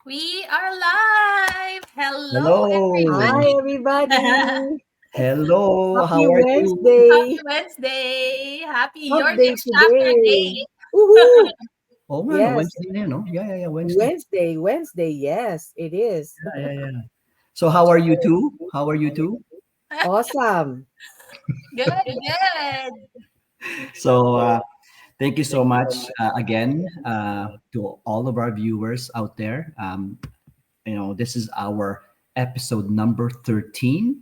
We are live. Hello, Hello. Hi, everybody. everybody. Hello. Happy How are you? Happy Wednesday. Wednesday. Happy Hump Your day Next Chapter today. Day. Woohoo. Oh man, Yes, Wednesday na, no? Yeah, Wednesday. Wednesday. Yes, it is. Yeah. So how are you too? How are you too? Awesome. Good, good. So thank you so much again to all of our viewers out there. This is our episode number 13.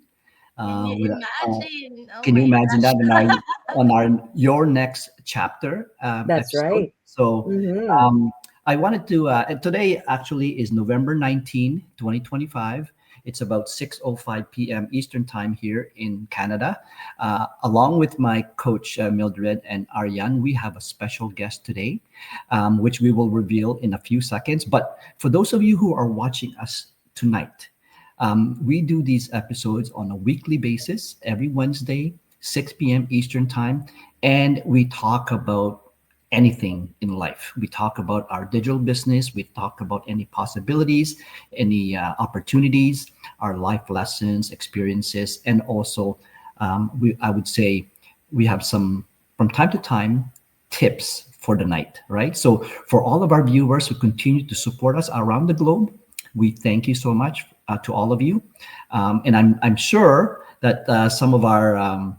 Can you With imagine? Oh Can you my imagine gosh. that on our your next chapter That's episode? right. So Mm-hmm. I wanted to today actually is November 19, 2025. It's about 6:05 p.m. Eastern time here in Canada. Along with my coach Mildred and Aryan, we have a special guest today, which we will reveal in a few seconds. But for those of you who are watching us tonight, we do these episodes on a weekly basis every Wednesday, 6 p.m. Eastern Time. And we talk about anything in life. We talk about our digital business. We talk about any possibilities, any opportunities, our life lessons, experiences, and also, I would say, we have some, from time to time, tips for the night, right? So, for all of our viewers who continue to support us around the globe, we thank you so much to all of you, and I'm sure that some of our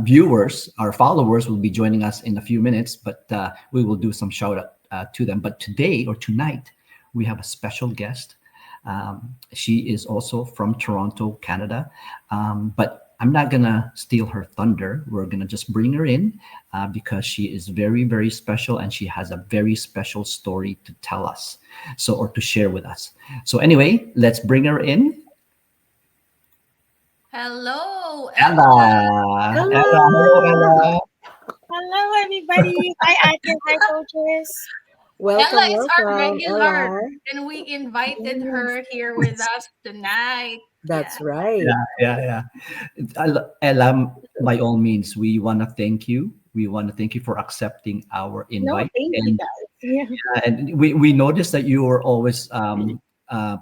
viewers, our followers, will be joining us in a few minutes. But we will do some shout out to them. But today or tonight, we have a special guest. She is also from Toronto, Canada, but I'm not gonna steal her thunder. We're gonna just bring her in because she is very, very special, and she has a very special story to tell us, so or to share with us. So anyway, let's bring her in. Hello, Ella. Ella, hello, Hello. Ella. Hello, everybody. Hi, Ate. Hi, coaches. Ella Welcome, is our welcome, regular, Ella. and we invited Yes, her here with us tonight. Yeah. that's right. Yeah. Ella, by all means, we want to thank you. We want to thank you for accepting our No, invite. thank you, guys. Yeah. And we noticed that you were always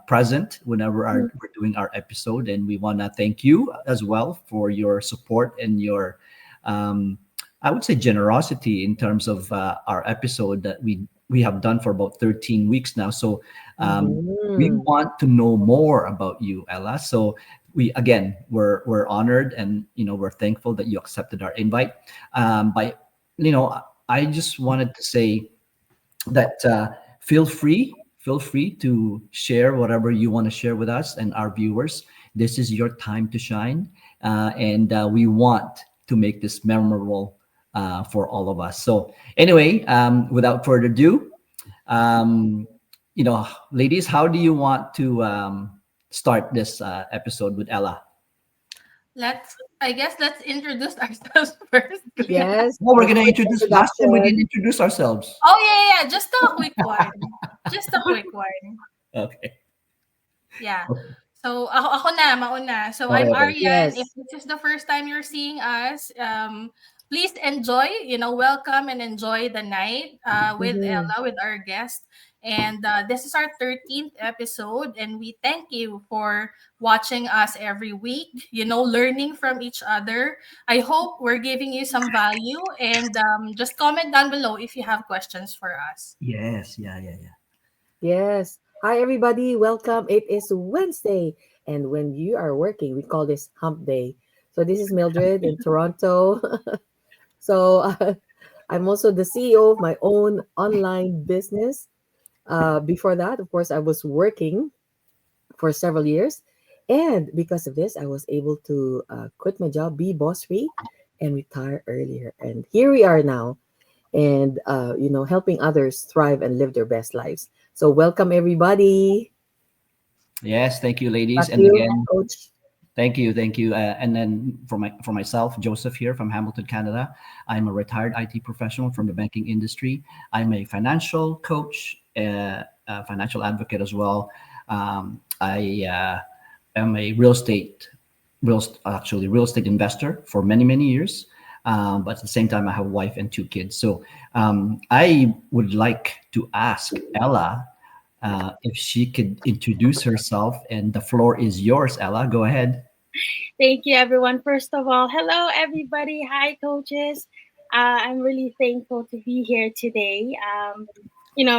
present whenever we're doing our episode. And we want to thank you as well for your support and your, um, I would say, generosity in terms of our episode that we have done for about 13 weeks now. So we Mm-hmm. want to know more about you, Ella. So we're honored, and we're thankful that you accepted our invite. By I just wanted to say that feel free to share whatever you want to share with us and our viewers. This is your time to shine, and we want to make this memorable for all of us. So anyway, without further ado, um, ladies, how do you want to start this episode with Ella? I guess let's introduce ourselves first. Yeah. Yes, Well, we're let's gonna do the introduce. Last time we didn't introduction. introduce ourselves. Oh yeah. Just a quick one. Just a quick one. Okay. Yeah. So ako na, mauna. So I'm Okay. Arian. If Yes. this is the first time you're seeing us, please enjoy, welcome and enjoy the night with Mm-hmm. Ella, with our guest. And this is our 13th episode, and we thank you for watching us every week, learning from each other. I hope we're giving you some value, and just comment down below if you have questions for us. Yes. Yeah. Yes. Hi, everybody. Welcome. It is Wednesday. And when you are working, we call this hump day. So, this is Mildred in Toronto. So, I'm also the CEO of my own online business. Before that, of course, I was working for several years. And because of this, I was able to quit my job, be boss free, and retire earlier. And here we are now, and helping others thrive and live their best lives. So welcome everybody. Yes. Thank you, ladies. Back to And you, again, Coach. thank you. And then for myself, Joseph here from Hamilton, Canada. I'm a retired IT professional from the banking industry. I'm a financial coach, a financial advocate as well. I am a real estate investor for many years. But at the same time, I have a wife and two kids. So I would like to ask Ella, if she could introduce herself, and the floor is yours, Ella. Go ahead. Thank you, everyone. First of all, hello, everybody. Hi, coaches. I'm really thankful to be here today.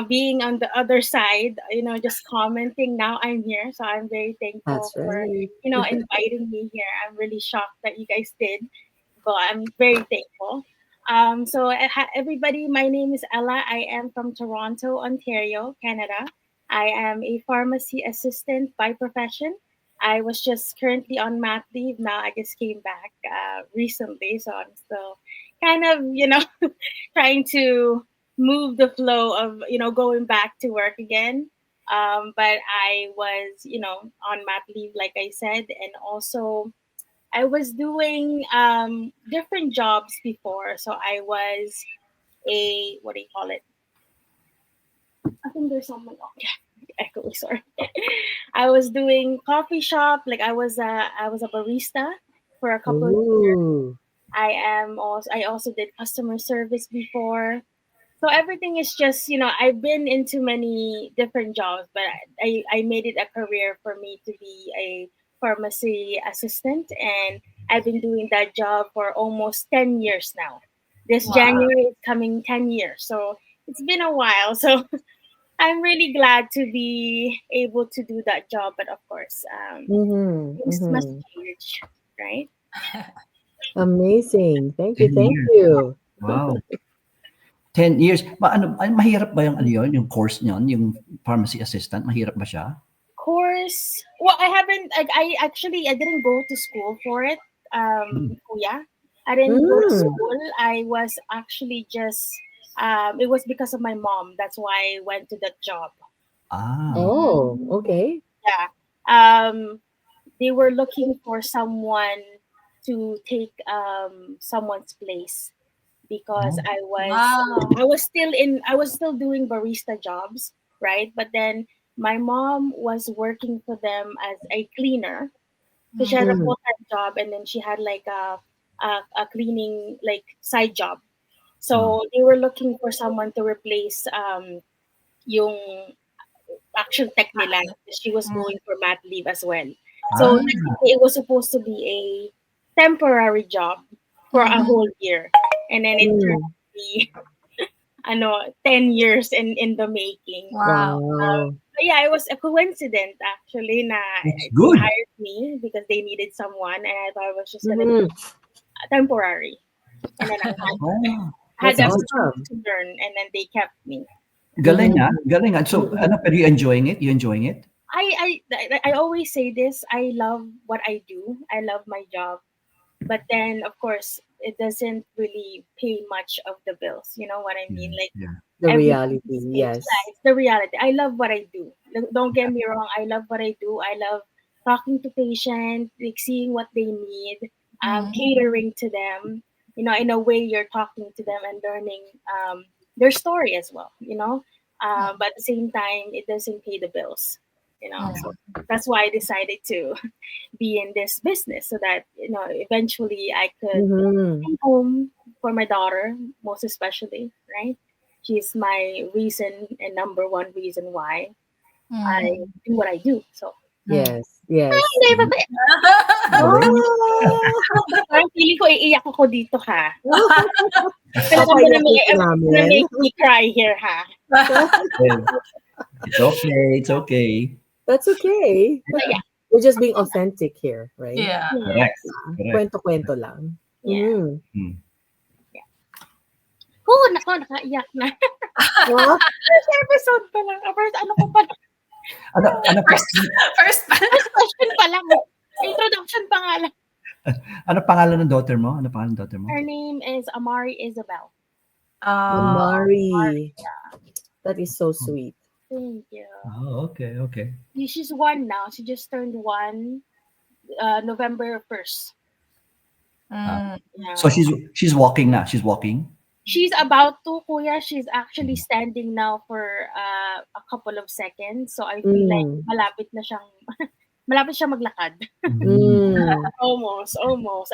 Being on the other side, just commenting. Now I'm here, so I'm very thankful That's for right. inviting me here. I'm really shocked that you guys did, but I'm very thankful. Everybody, my name is Ella. I am from Toronto, Ontario, Canada. I am a pharmacy assistant by profession. I was just currently on mat leave. Now I just came back recently, so I'm still kind of, trying to move the flow of, going back to work again. But I was, on mat leave, like I said, and also I was doing different jobs before. So I was what do you call it? I think there's someone. Oh, yeah, echo. Sorry. I was doing coffee shop. Like I was a barista for a couple of years. Ooh. I also did customer service before. So everything is just, I've been into many different jobs, but I made it a career for me to be a pharmacy assistant. And I've been doing that job for almost 10 years now. This Wow. January is coming 10 years. So it's been a while. So I'm really glad to be able to do that job. But of course, Mm-hmm. things must Mm-hmm. change, right? Amazing. Thank you. 10 Thank years. you. Wow. 10 years. Mahirap ba yung ano yun, yung course niyon, yung pharmacy assistant? Mahirap ba siya? Course. Well, I haven't. I didn't go to school for it. Kuya, I didn't go to Mm. school. I was actually just. It was because of my mom. That's why I went to that job. Ah. Oh, okay. Yeah. Um, they were looking for someone to take someone's place because Oh. Wow. I was still doing barista jobs, right? But then my mom was working for them as a cleaner. So she had a Mm. full time job, and then she had like a cleaning like side job. So they were looking for someone to replace yung actual tech nila. She was Mm. going for mat leave as well. So Ah. technically, it was supposed to be a temporary job for a Mhm. whole year, and then it turned Mm. out to be 10 years in the making. Wow. Wow. But yeah, it was a coincidence actually na That's they good. hired me because they needed someone, and I thought it was just gonna be Mm-hmm. temporary. And then I Oh. had That's the opportunity awesome. to learn, and then they kept me. Galing ah. Mm-hmm. Galing ah. So, Mm-hmm. ano, pero you enjoying it? You enjoying it? I always say this. I love what I do. I love my job, but then of course it doesn't really pay much of the bills. You know what I mean? Yeah. Like Yeah. The everything reality, pays. yes. Yeah, it's the reality. I love what I do. Don't get me wrong. I love what I do. I love talking to patients, like seeing what they need, Mhm. catering to them. In a way, you're talking to them and learning their story as well. But at the same time, it doesn't pay the bills. So Mhm. that's why I decided to be in this business so that eventually I could Mm-hmm. stay home for my daughter, most especially, right? She's my reason and number one reason why I Mhm. do what I do. So, Mhm. Yes. Yes. hindi ba Mhm. ba? Galing. Oh! Parang feeling ko iiyak ako dito ha. Papaiyak ka Gonna namin. make me cry here ha. Well, it's okay. It's okay. That's okay. So yeah, We're just being authentic here, right? Yeah. Correct. yes, Correct. Kwento-kwento lang. yeah. Mm. Hmm. Nako, nakaiyak na. Wow. First episode pa lang. First, ano ko pa lang. Ano pa? First. First question pa lang. Introduction pa nga lang. Ano pangalan ng daughter mo? Ano pangalan ng daughter mo? Her name is Amari Isabel. Amari. That is so sweet. Thank you. Oh, okay, okay. She's one now. She just turned one November 1st. Mm. Yeah. So she's walking na. She's walking. She's about to, kuya. She's actually standing now for a couple of seconds. So I feel like Mm. malapit siya maglakad. Mm. Almost.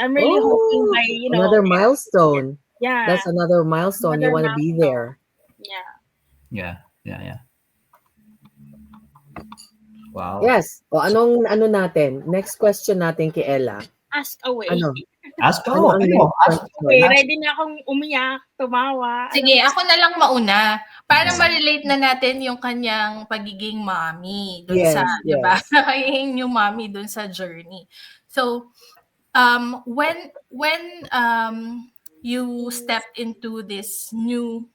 I'm really hoping by, Another milestone. yeah. That's another milestone. You Another want to be milestone. there. Yeah. Yeah, yeah, yeah. Wow. Yes. O anong ano natin? Next question natin kay Ella. Ask away. Ano? Ask Ano ko. ang Kayo. next Ask. Okay, question? ready na akong umiyak, tumawa. Sige, Ano? ako na lang mauna para Yes. ma-relate na natin yung kanyang pagiging mommy dun sa, Yes, 'di ba? yes. Yung mommy dun sa journey. So, when you stepped into this new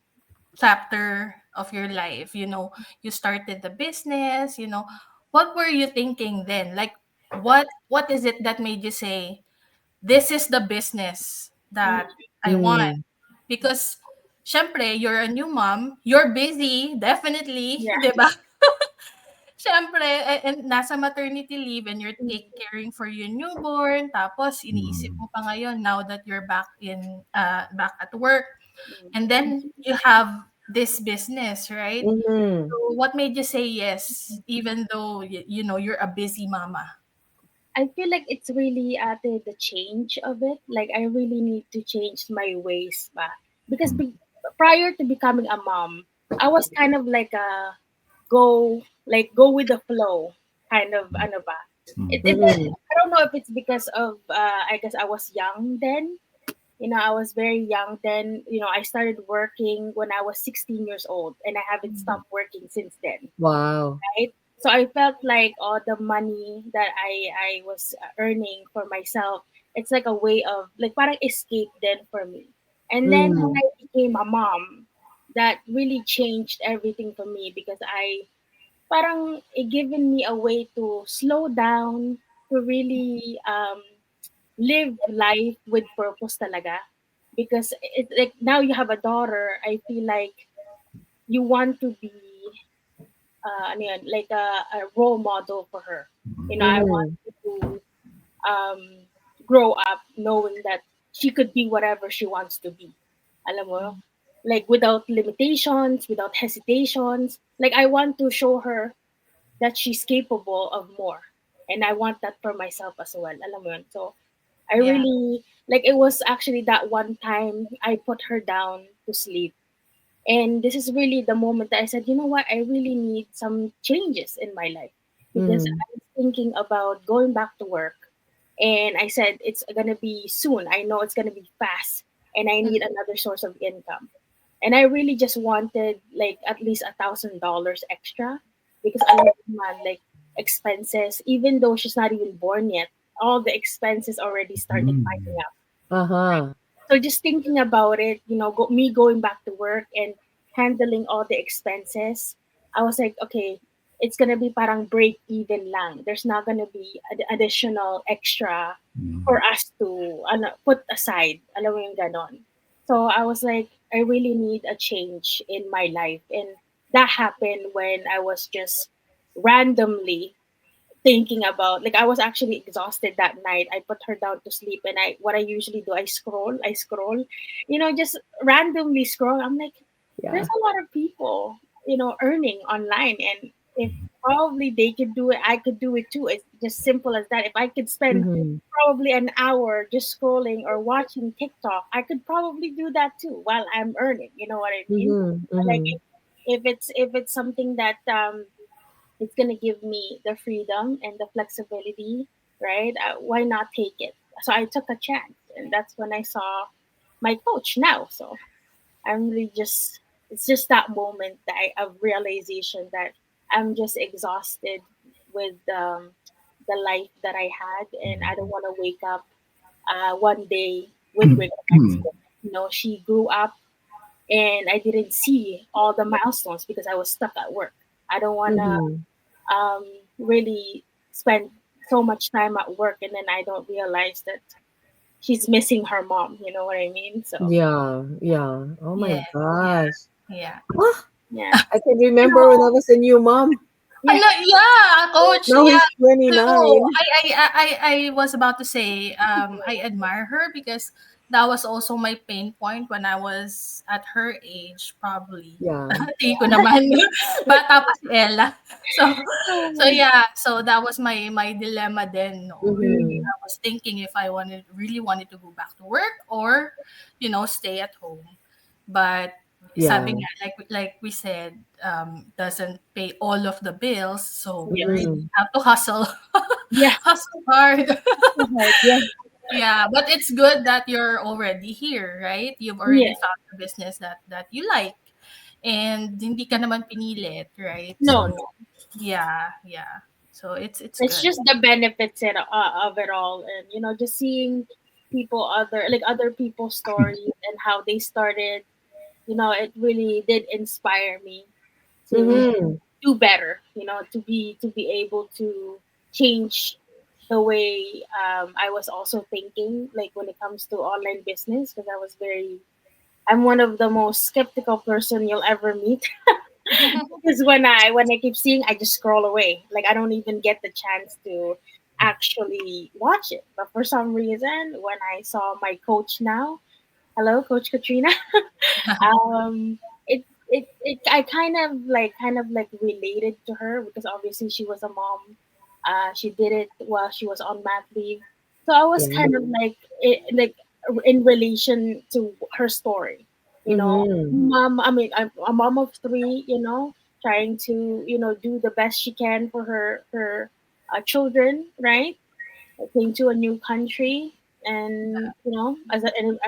chapter of your life, you started the business, what were you thinking then? Like, what is it that made you say, this is the business Mm, that I want? Mm. Because syempre, you're a new mom, you're busy, definitely, yeah. 'di ba? Syempre, and nasa maternity leave and you're Mm, caring for your newborn, tapos iniisip Mm. mo pa ngayon now that you're back at work, mm. and then you have this business, right? Mhm. So what made you say yes, even though you're a busy mama? I feel like it's really the change of it. Like I really need to change my ways ba. Because prior to becoming a mom, I was kind of like a go with the flow kind of ano ba. Mm. I don't know if it's because of I guess I was young then. I was very young then. I started working when I was 16 years old and I haven't stopped working since then, Wow. right? So I felt like all the money that I was earning for myself, it's like a way of like parang escape then for me. And then when Mm. I became a mom, that really changed everything for me because parang it given me a way to slow down, to really live life with purpose talaga. Because it's like now you have a daughter, I feel like you want to be ano yun, like a role model for her. I want Mhm. her to um, grow up knowing that she could be whatever she wants to be. Alam mo? Like without limitations, without hesitations. Like I want to show her that she's capable of more. And I want that for myself as well. Alam mo yun? So I Yeah. really, like it was actually that one time I put her down to sleep. And this is really the moment that I said, you know what, I really need some changes in my life because Mm. I was thinking about going back to work. And I said, it's going to be soon. I know it's going to be fast and I need another source of income. And I really just wanted like at least $1,000 extra because I love man, like expenses, even though she's not even born yet, all the expenses already started piling Mm. up. Aha. So just thinking about it, me going back to work and handling all the expenses, I was like, okay, it's gonna be parang break even lang. There's not gonna be additional extra for Mm. us to put aside. Alam mo yung ganon. So I was like, I really need a change in my life, and that happened when I was just randomly thinking about, like I was actually exhausted that night. I put her down to sleep and what I usually do, I scroll, just randomly scroll. I'm like, there's Yeah. a lot of people, earning online, and if probably they could do it, I could do it too. It's just simple as that. If I could spend Mhm. probably an hour just scrolling or watching TikTok, I could probably do that too while I'm earning. You know what I mean? Mhm. Like Mhm. if it's something that it's gonna give me the freedom and the flexibility, right? Why not take it? So I took a chance, and that's when I saw my coach now. So I'm really just it's just that moment that of realization that I'm just exhausted with the life that I had, and I don't want to wake up one day with regrets. She grew up, and I didn't see all the milestones because I was stuck at work. I don't want to Mhm. really spend so much time at work and then I don't realize that she's missing her mom. You know what I mean? So Yeah. Yeah. Oh my Yeah. gosh. Yeah. Ah, yeah, I can you remember when know, I was a new mom. yeah, Yeah, coach. Now Yeah. he's So 29. I was about to say, I admire her because that was also my pain point when I was at her age, probably. Yeah. Tingin ko naman, bata pa si Ella. So, oh so my yeah, so that was my dilemma then. No, Mhm. I was thinking if I really wanted to go back to work or, stay at home. But Yeah. sabi nga, like we said, doesn't pay all of the bills, so we Yes. really Mm-hmm. have to hustle, Yes. hustle hard. Right. Yes. Yeah, but it's good that you're already here, right? You've already Yeah. found a business that you like, and hindi ka naman pinilit, right? No, So no. yeah, yeah. So it's It's good. just the benefits of it all, and just seeing people other people's stories and how they started. It really did inspire me to Mm-hmm. do better. To be able to change the way I was also thinking, like when it comes to online business, because I'm one of the most skeptical person you'll ever meet. Because when I keep seeing, I just scroll away. Like I don't even get the chance to actually watch it. But for some reason, when I saw my coach now, hello, Coach Katrina, um, it I kind of like related to her because obviously she was a mom. She did it while she was on mat leave, so I was Yeah. kind of like in relation to her story. Mm-hmm. Mom. I mean, I'm a mom of three. Trying to do the best she can for her children, right? I came to a new country, and as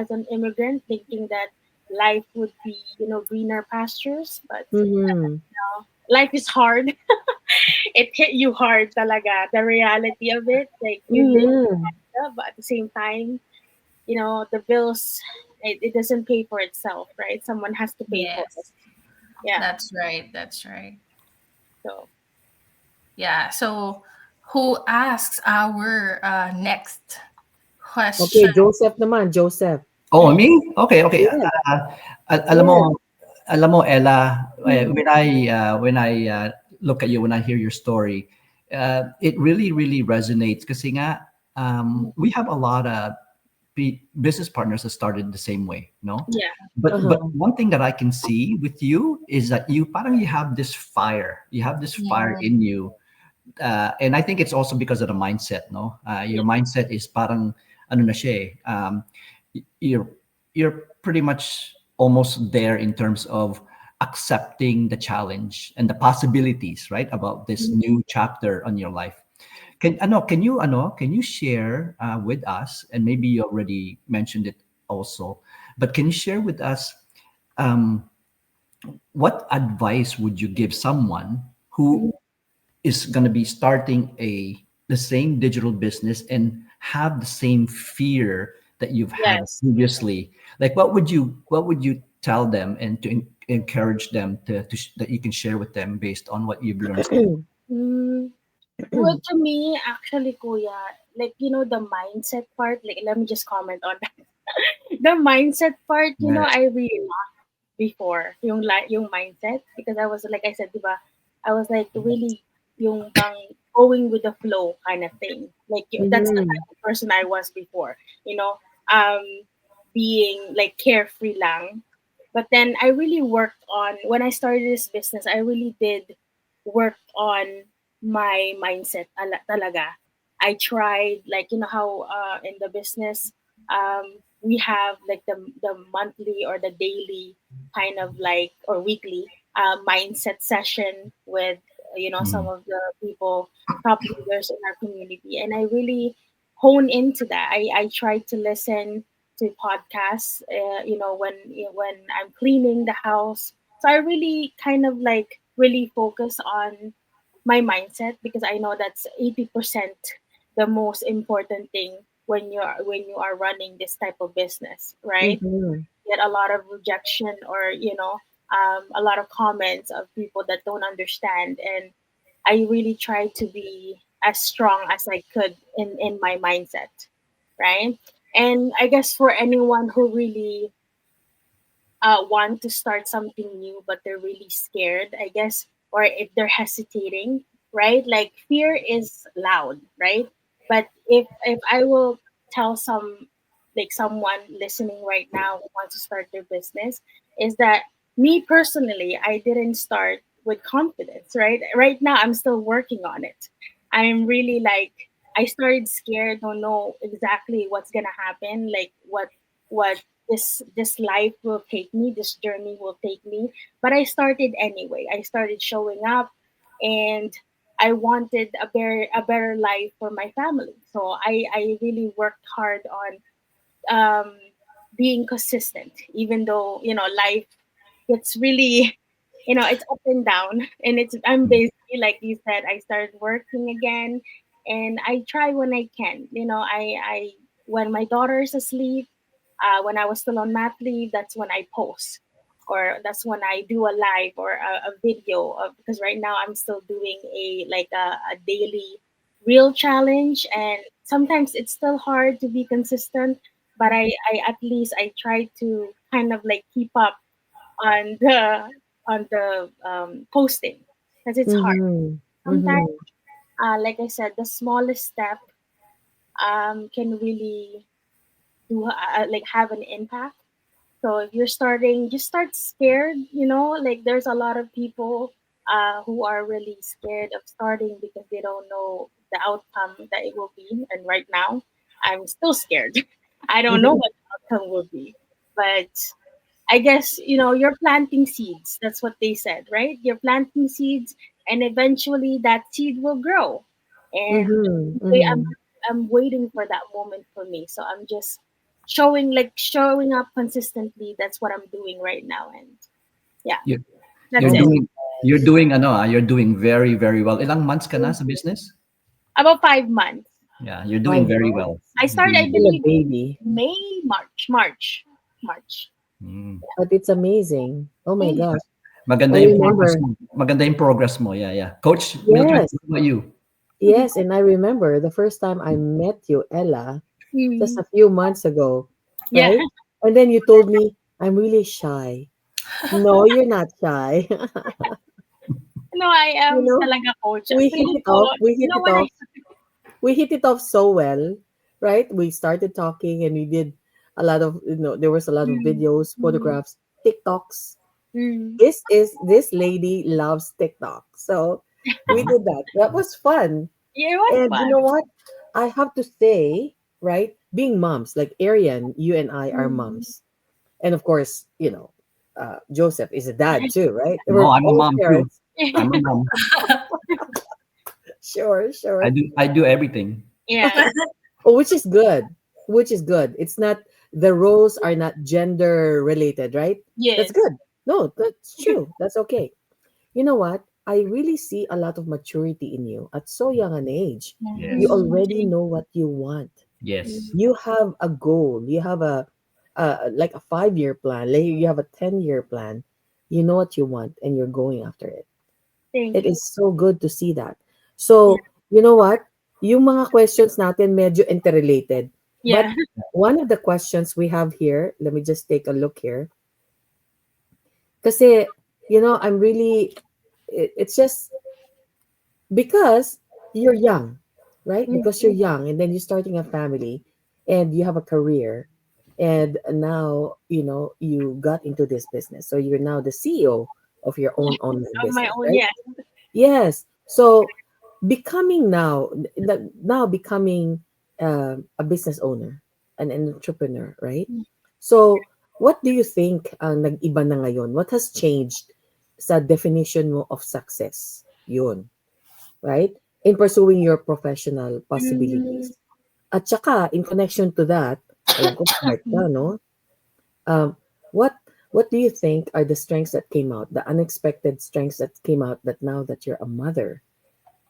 an immigrant, thinking that life would be greener pastures, but Mm-hmm. life is hard. It hit you hard talaga, the reality of it. Like you live, Mm-hmm. but at the same time, the bills, it doesn't pay for itself, right? Someone has to pay for it. Yes, Yeah. that's right. That's right. So Yeah. So, who asks our next Okay, question? Joseph naman, Joseph. Oh, me? Okay, okay. Yes, Alam mo, yes. Ella, mm, when I look at you, when I hear your story, it really, really resonates. Kasi nga, we have a lot of business partners that started the same way, no? yeah. But Uh-huh. one thing that I can see with you is that you have this fire. You have this fire Mm, in you, and I think it's also because of the mindset, no? Your Yeah. mindset is parang ano na siya, you're pretty much almost there in terms of accepting the challenge and the possibilities, right, about this Mhm. new chapter on your life. Can you share with us, and maybe you already mentioned it also, but can you share with us um, what advice would you give someone Mhm. who is going to be starting the same digital business and have the same fear that you've had Yes. previously? Like what would you tell them, and to encourage them that you can share with them based on what you've learned so far? Mm, well, to me, actually, Kuya, like, the mindset part, like, let me just comment on that. The mindset part, Right. I really lacked before, yung mindset, because I was, like I said, diba, I was like really yung bang going with the flow kind of thing. Like, that's the Mm-hmm. type of person I was before, you know, um, being like carefree lang. But then I really worked on, when I started this business, I really did work on my mindset talaga. I tried, like, how in the business, we have like the monthly or the daily kind of like, or weekly mindset session with some Mm. of the people, top leaders in our community, and I really hone into that. I tried to listen to podcasts, when I'm cleaning the house. So I really kind of like really focus on my mindset, because I know that's 80% the most important thing when you are running this type of business, right? Mm-hmm. Get a lot of rejection, or a lot of comments of people that don't understand, and I really try to be as strong as I could in my mindset, right? And I guess for anyone who really want to start something new, but they're really scared, I guess, or if they're hesitating, right? Like fear is loud, right? But if I will tell someone listening right now who wants to start their business, is that me personally, I didn't start with confidence, right? Right now, I'm still working on it. I'm really like, I started scared, don't know exactly what's gonna happen, like what this life will take me, this journey will take me. But I started anyway. I started showing up, and I wanted a better life for my family. So I really worked hard on um, being consistent, even though life gets really it's up and down, and I'm basically, like you said, I started working again, and I try when I can. I when my daughter is asleep, when I was still on mat leave, that's when I post, or that's when I do a live or a video of, because right now I'm still doing a daily real challenge, and sometimes it's still hard to be consistent, but I at least I try to kind of like keep up on the posting, because it's hard Mm-hmm. sometimes. Mm-hmm. Like I said, the smallest step can really do like have an impact. So if you're starting, just start scared. Like there's a lot of people who are really scared of starting because they don't know the outcome that it will be. And right now, I'm still scared. I don't know what the outcome will be, but I guess you're planting seeds. That's what they said, right? You're planting seeds, and eventually that seed will grow. And Mm-hmm. wait, I'm Mm-hmm. I'm waiting for that moment for me. So I'm just showing up consistently. That's what I'm doing right now, and yeah, You, that's you're it. Oh doing you're yes. doing you're doing very very well. Ilang months ka na sa business? About 5 months. Yeah, you're doing Five very well. months. I You're started, I doing Still a believe, baby, May, March. mm. but it's amazing. Oh my Hey, gosh. Maganda I yung progress remember. mo. Maganda yung progress mo. Yeah, yeah. Coach Mildred, Yes. what about you? Yes. And I remember the first time I met you, Ella, just mm, a few months ago, yeah. right? And then you told me, I'm really shy. No, you're not shy. No, I you am know, talaga coach. we hit Feeling it ko, off. We hit it when I off. We hit it off so well, right? We started talking and we did a lot of, there was a lot of mm, videos, mm, photographs, TikToks. mm, This lady loves TikTok. So we did that. That was fun. yeah, it was And you fun. know what? I have to say, right? Being moms, like Arian, you and I are Mm. moms. And of course, Joseph is a dad too, right? No, We're I'm a all mom too. parents. I'm a mom. Sure, I sure. do I do everything. Yeah. Oh, which is good. Which is good. It's not, the roles are not gender related, right? That's Yes. good. No, that's true. That's okay. You know what? I really see a lot of maturity in you at so young an age. You Yes. Mm, already thank know what you want. Yes. you. You have a goal. You have like a 5 year plan. Like you have a 10 year plan. You know what you want and you're going after it. Thank It you. is so good to see that. Yeah. So, you know what? Yung mga questions natin medyo interrelated. Yeah. But one of the questions we have here, let me just take a look here. Kasi, I'm really, it's just because you're young, right? Mm, Because you're young and then you're starting a family and you have a career. And now, you got into this business. So you're now the CEO of your own online of my business, own. right? Yeah. Yes. So becoming now becoming a business owner, an entrepreneur, right? So what do you think ang nag-iba na ngayon? What has changed sa definition mo of success? Yun, right? In pursuing your professional Mm, possibilities. At saka, in connection to that, alam ko smart ka, no? Um, what what do you think are the strengths that came out, the unexpected strengths that came out that now that you're a mother,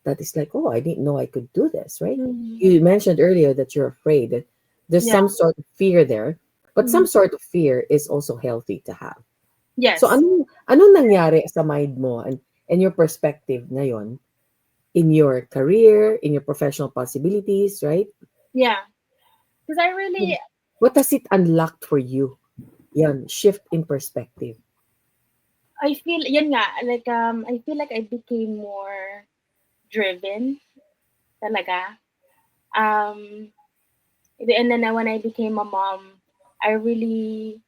that is like, oh, I didn't know I could do this, right? mm, You mentioned earlier that you're afraid, that there's yeah. some sort of fear there, but Mm, some sort of fear is also healthy to have. So yes. anong nangyari sa mind mo and your perspective ngayon in your career, in your professional possibilities, right? Yeah. Because I really, What has it unlocked for you? Yan, shift in perspective. I feel, yun nga, like, I feel like I became more driven talaga. Um, and then when I became a mom, I really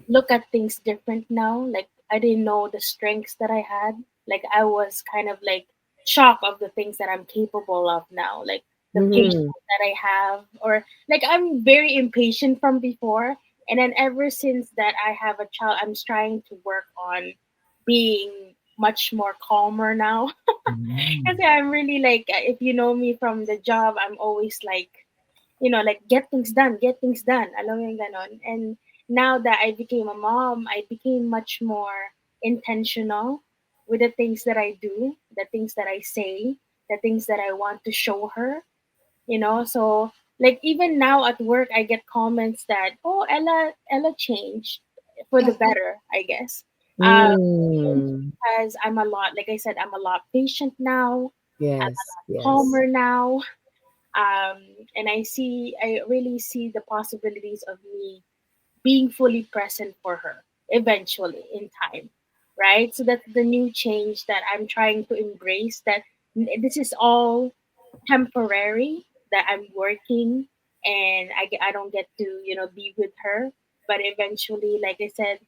look at things different now. Like I didn't know the strengths that I had. Like I was kind of like shocked of the things that I'm capable of now. Like the patience Mm-hmm. that I have, or like I'm very impatient from before. And then ever since that I have a child, I'm trying to work on being much more calmer now. Mm. Kasi I'm really like, if you know me from the job, I'm always like, like get things done. Alam mo yung ganon. And now that I became a mom, I became much more intentional with the things that I do, the things that I say, the things that I want to show her. So like even now at work, I get comments that, oh, Ella changed for the better, I guess. Um, Mm. because I'm a lot, like I said, I'm a lot patient now. I'm a Yes, lot yes. calmer now. um, and I really see the possibilities of me being fully present for her eventually in time, right? So that's the new change that I'm trying to embrace. That this is all temporary. That I'm working and I don't get to be with her, but eventually, like I said,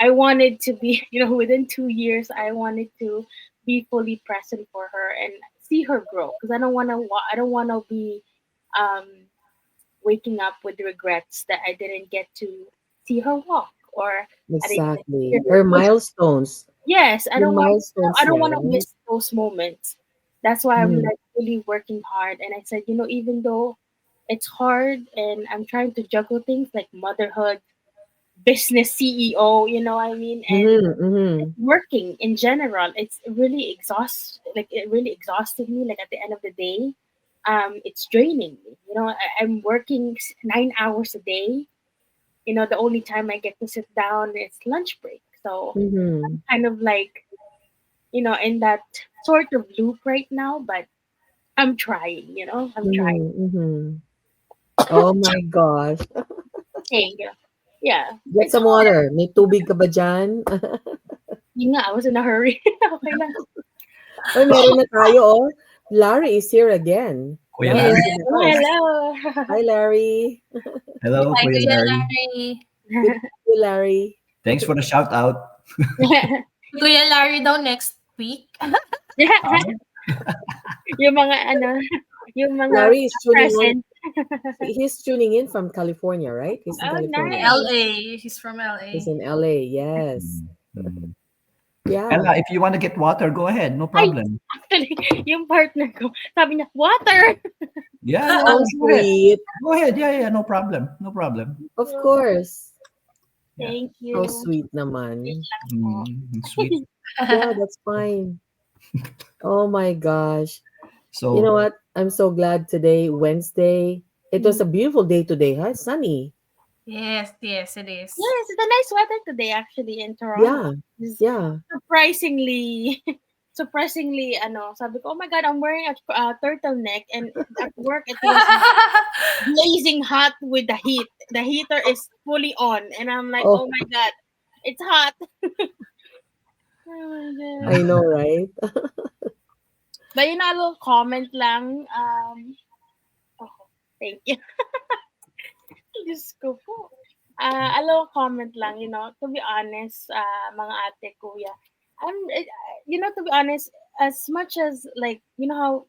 I wanted to be within 2 years I wanted to be fully present for her and see her grow because I don't want to be um waking up with regrets that I didn't get to see her walk or I didn't get to hear Exactly. her Her push. milestones. Yes, The milestones I don't niya, want to right? miss those moments. That's why I'm Mm. like really working hard and I said, even though it's hard and I'm trying to juggle things like motherhood, business CEO, you know what I mean? And Mhm, mhm. working in general, it's really it really exhausted me. Like at the end of the day, it's draining me. I'm working 9 hours a day. The only time I get to sit down is lunch break. So I'm Mhm. kind of like, in that sort of loop right now, but I'm trying, I'm trying. Mhm, mhm. Oh my gosh. Hey, yeah, Get it's some hard. water. May tubig ka ba diyan? Yun nga, I was in a hurry. Okay lang. Uy, meron na tayo, oh. Larry is here again. Kuya Larry Larry. is Yes, in the oh, house. hello. Hi, Larry. Hello, Hi, Kuya Kuya Larry. Larry. Good to see you, Larry. Thanks for the shout out. Kuya Larry daw next week. yung mga yung mga Larry is tuning on. present. He's tuning in from California, right? He's in Oh, California. nice. LA. He's from He's LA. in LA. Yes. Mm, mm. Yeah. Ella, if you want to get water, go ahead. No Ay, problem. actually, yung partner ko, sabi niya, water! Yeah, yeah, So go ahead. sweet. Go ahead. Yeah, yeah, no problem. No problem. Of course. Yeah. Thank So you. sweet Wait naman. lang po. Sweet. Yeah, that's fine. Oh my gosh. You know So, what? I'm so glad today, Wednesday. It was a beautiful day today, huh? Sunny. Yes, yes, it is. Yes, it's a nice weather today actually in Toronto. Yeah. It's Yeah. surprisingly, sabi ko, oh my God, I'm wearing a turtleneck and at work it was blazing hot with the heat. The heater is fully on and I'm like, Oh, oh my God, it's hot. Oh my God. I know, right? But a little comment lang. Oh, thank you. Diyos ko po. A little comment lang, to be honest, mga ate, kuya. To be honest, as much as like, how,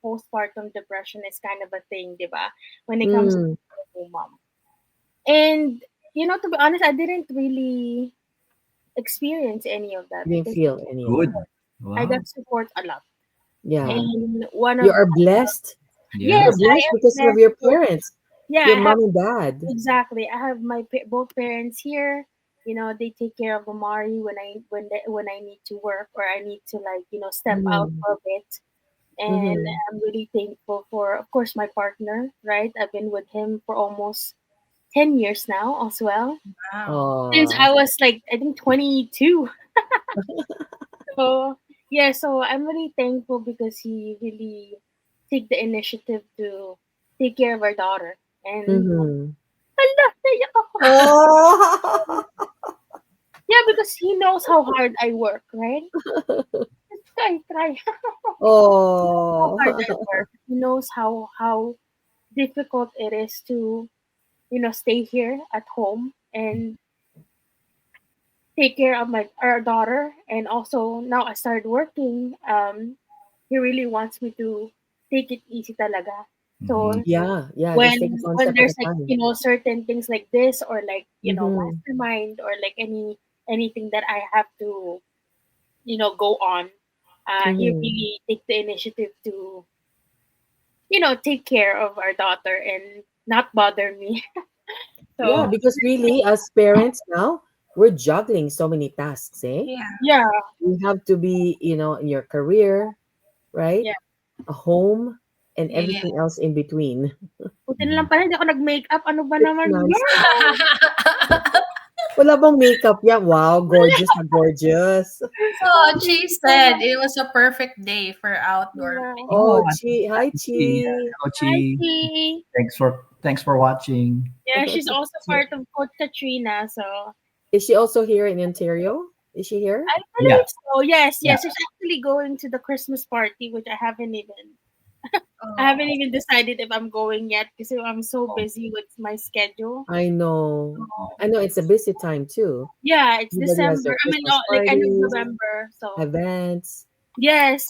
postpartum depression is kind of a thing, di ba? When it comes to Mm, being a mom. And, to be honest, I didn't really experience any of that you didn't because feel any of good. that. I Wow. got support a lot. Yeah. And one You of are blessed. Yeah. You're yes, I blessed am because of blessed. your parents, Yeah, your I have mom and dad. exactly. I have my both parents here. They take care of Amari when I need to work or I need to like step out Mm-hmm. for a bit. And Mm-hmm. I'm really thankful for, of course, my partner. Right, I've been with him for almost 10 years now as well. Wow. Since Oh, I was like I think 22. So yeah, so I'm really thankful because he really take the initiative to take care of our daughter. And mm-hmm. hala, naiyak ako. Oh, Yeah, because he knows how hard I work, right? Try. How oh, hard I work. He knows how difficult it is to, stay here at home and take care of our daughter. And also now I started working. He really wants me to take it easy talaga. So Mhm. Yeah, when just take it one when step at there's a like time. certain things like this, or like Mm-hmm. mastermind, or like anything that I have to go on, he Mm-hmm. really take the initiative to take care of our daughter and not bother me. Yeah, So because really, as parents now, we're juggling so many tasks, eh? Yeah. yeah, You have to be, in your career, right? yeah. A home, and Yeah. everything else in between. Buti na lang Mhm. pala hindi ako nag-makeup. Ano ba Six naman months. yan? Wala bang makeup yan? Wow, gorgeous na gorgeous. So Thank she you so said much. it was a perfect day for outdoor Yeah. play. Oh, Oh, Chi. Hi, Chi. Chi. Hello, Hi, Chi. Chi. Thanks for watching. Yeah, she's also So, part of Coach Katrina. So Is she also here in Ontario? Is she here? I yeah, believe so. Yes, yeah. yes. She's actually going to the Christmas party, which I haven't Oh, even decided if I'm going yet because I'm so busy with my schedule. I know. oh. I know it's a busy time too. Yeah, it's Everybody has December. their I mean, Christmas like end of parties, November. So events. yes.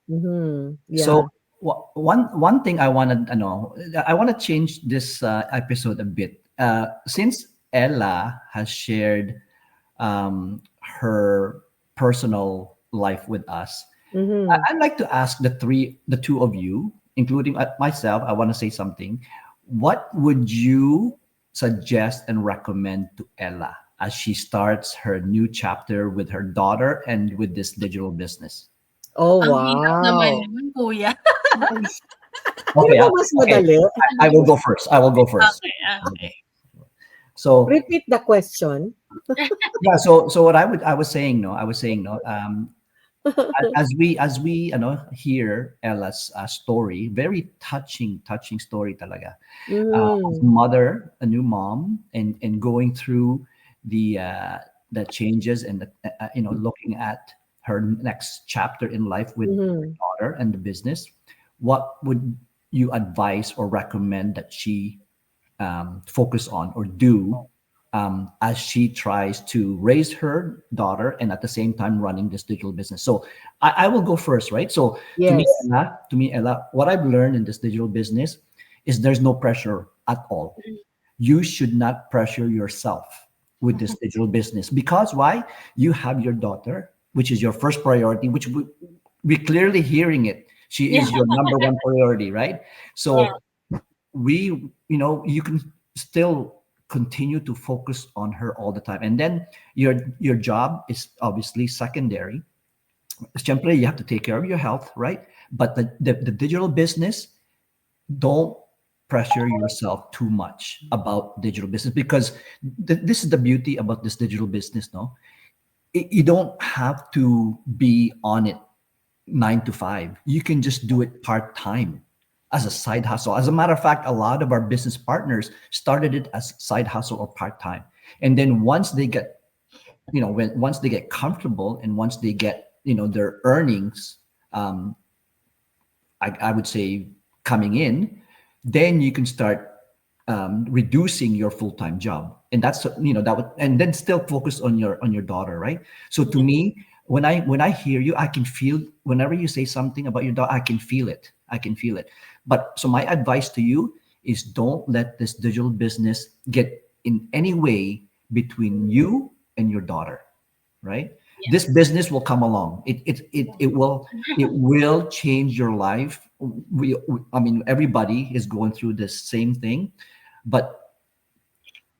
Mm-hmm. So Yeah. one thing I want to know, I want to change this episode a bit. Since Ella has shared her personal life with us, Mm-hmm. I'd like to ask the two of you, including myself. I want to say something. What would you suggest and recommend to Ella as she starts her new chapter with her daughter and with this digital business? Oh, Ang hirap naman wow. nun, kuya. Sino Okay, ba mas okay. madali? I will go first. I will go first. Okay, okay. So Repeat the question. yeah, so what I was saying no. As we hear Ella's story, very touching story talaga. As Mm-hmm. mother, a new mom, and going through the changes and looking at her next chapter in life with her Mm-hmm. daughter and the business. What would you advise or recommend that she focus on or do as she tries to raise her daughter and at the same time running this digital business? So I will go first, right? So Yes. Ella, what I've learned in this digital business is there's no pressure at all. You should not pressure yourself with this digital business because why? You have your daughter, which is your first priority, which we clearly hearing it. She Yeah. is your number one priority, right? Yeah. So you can still continue to focus on her all the time, and then your job is obviously secondary. Simply you have to take care of your health, right? But the digital business, don't pressure yourself too much about digital business because this is the beauty about this digital business. No, you don't have to be on it 9 to 5. You can just do it part time as a side hustle. As a matter of fact, a lot of our business partners started it as side hustle or part time. And then once they get, once they get comfortable and once they get, their earnings, um, I would say coming in, then you can start reducing your full-time job, and that's that would, and then still focus on your daughter, right? So to me, when I hear you, I can feel whenever you say something about your daughter, I can feel it. But so my advice to you is don't let this digital business get in any way between you and your daughter, right? This Yes. business will come along. It will change your life. I mean, everybody is going through the same thing, but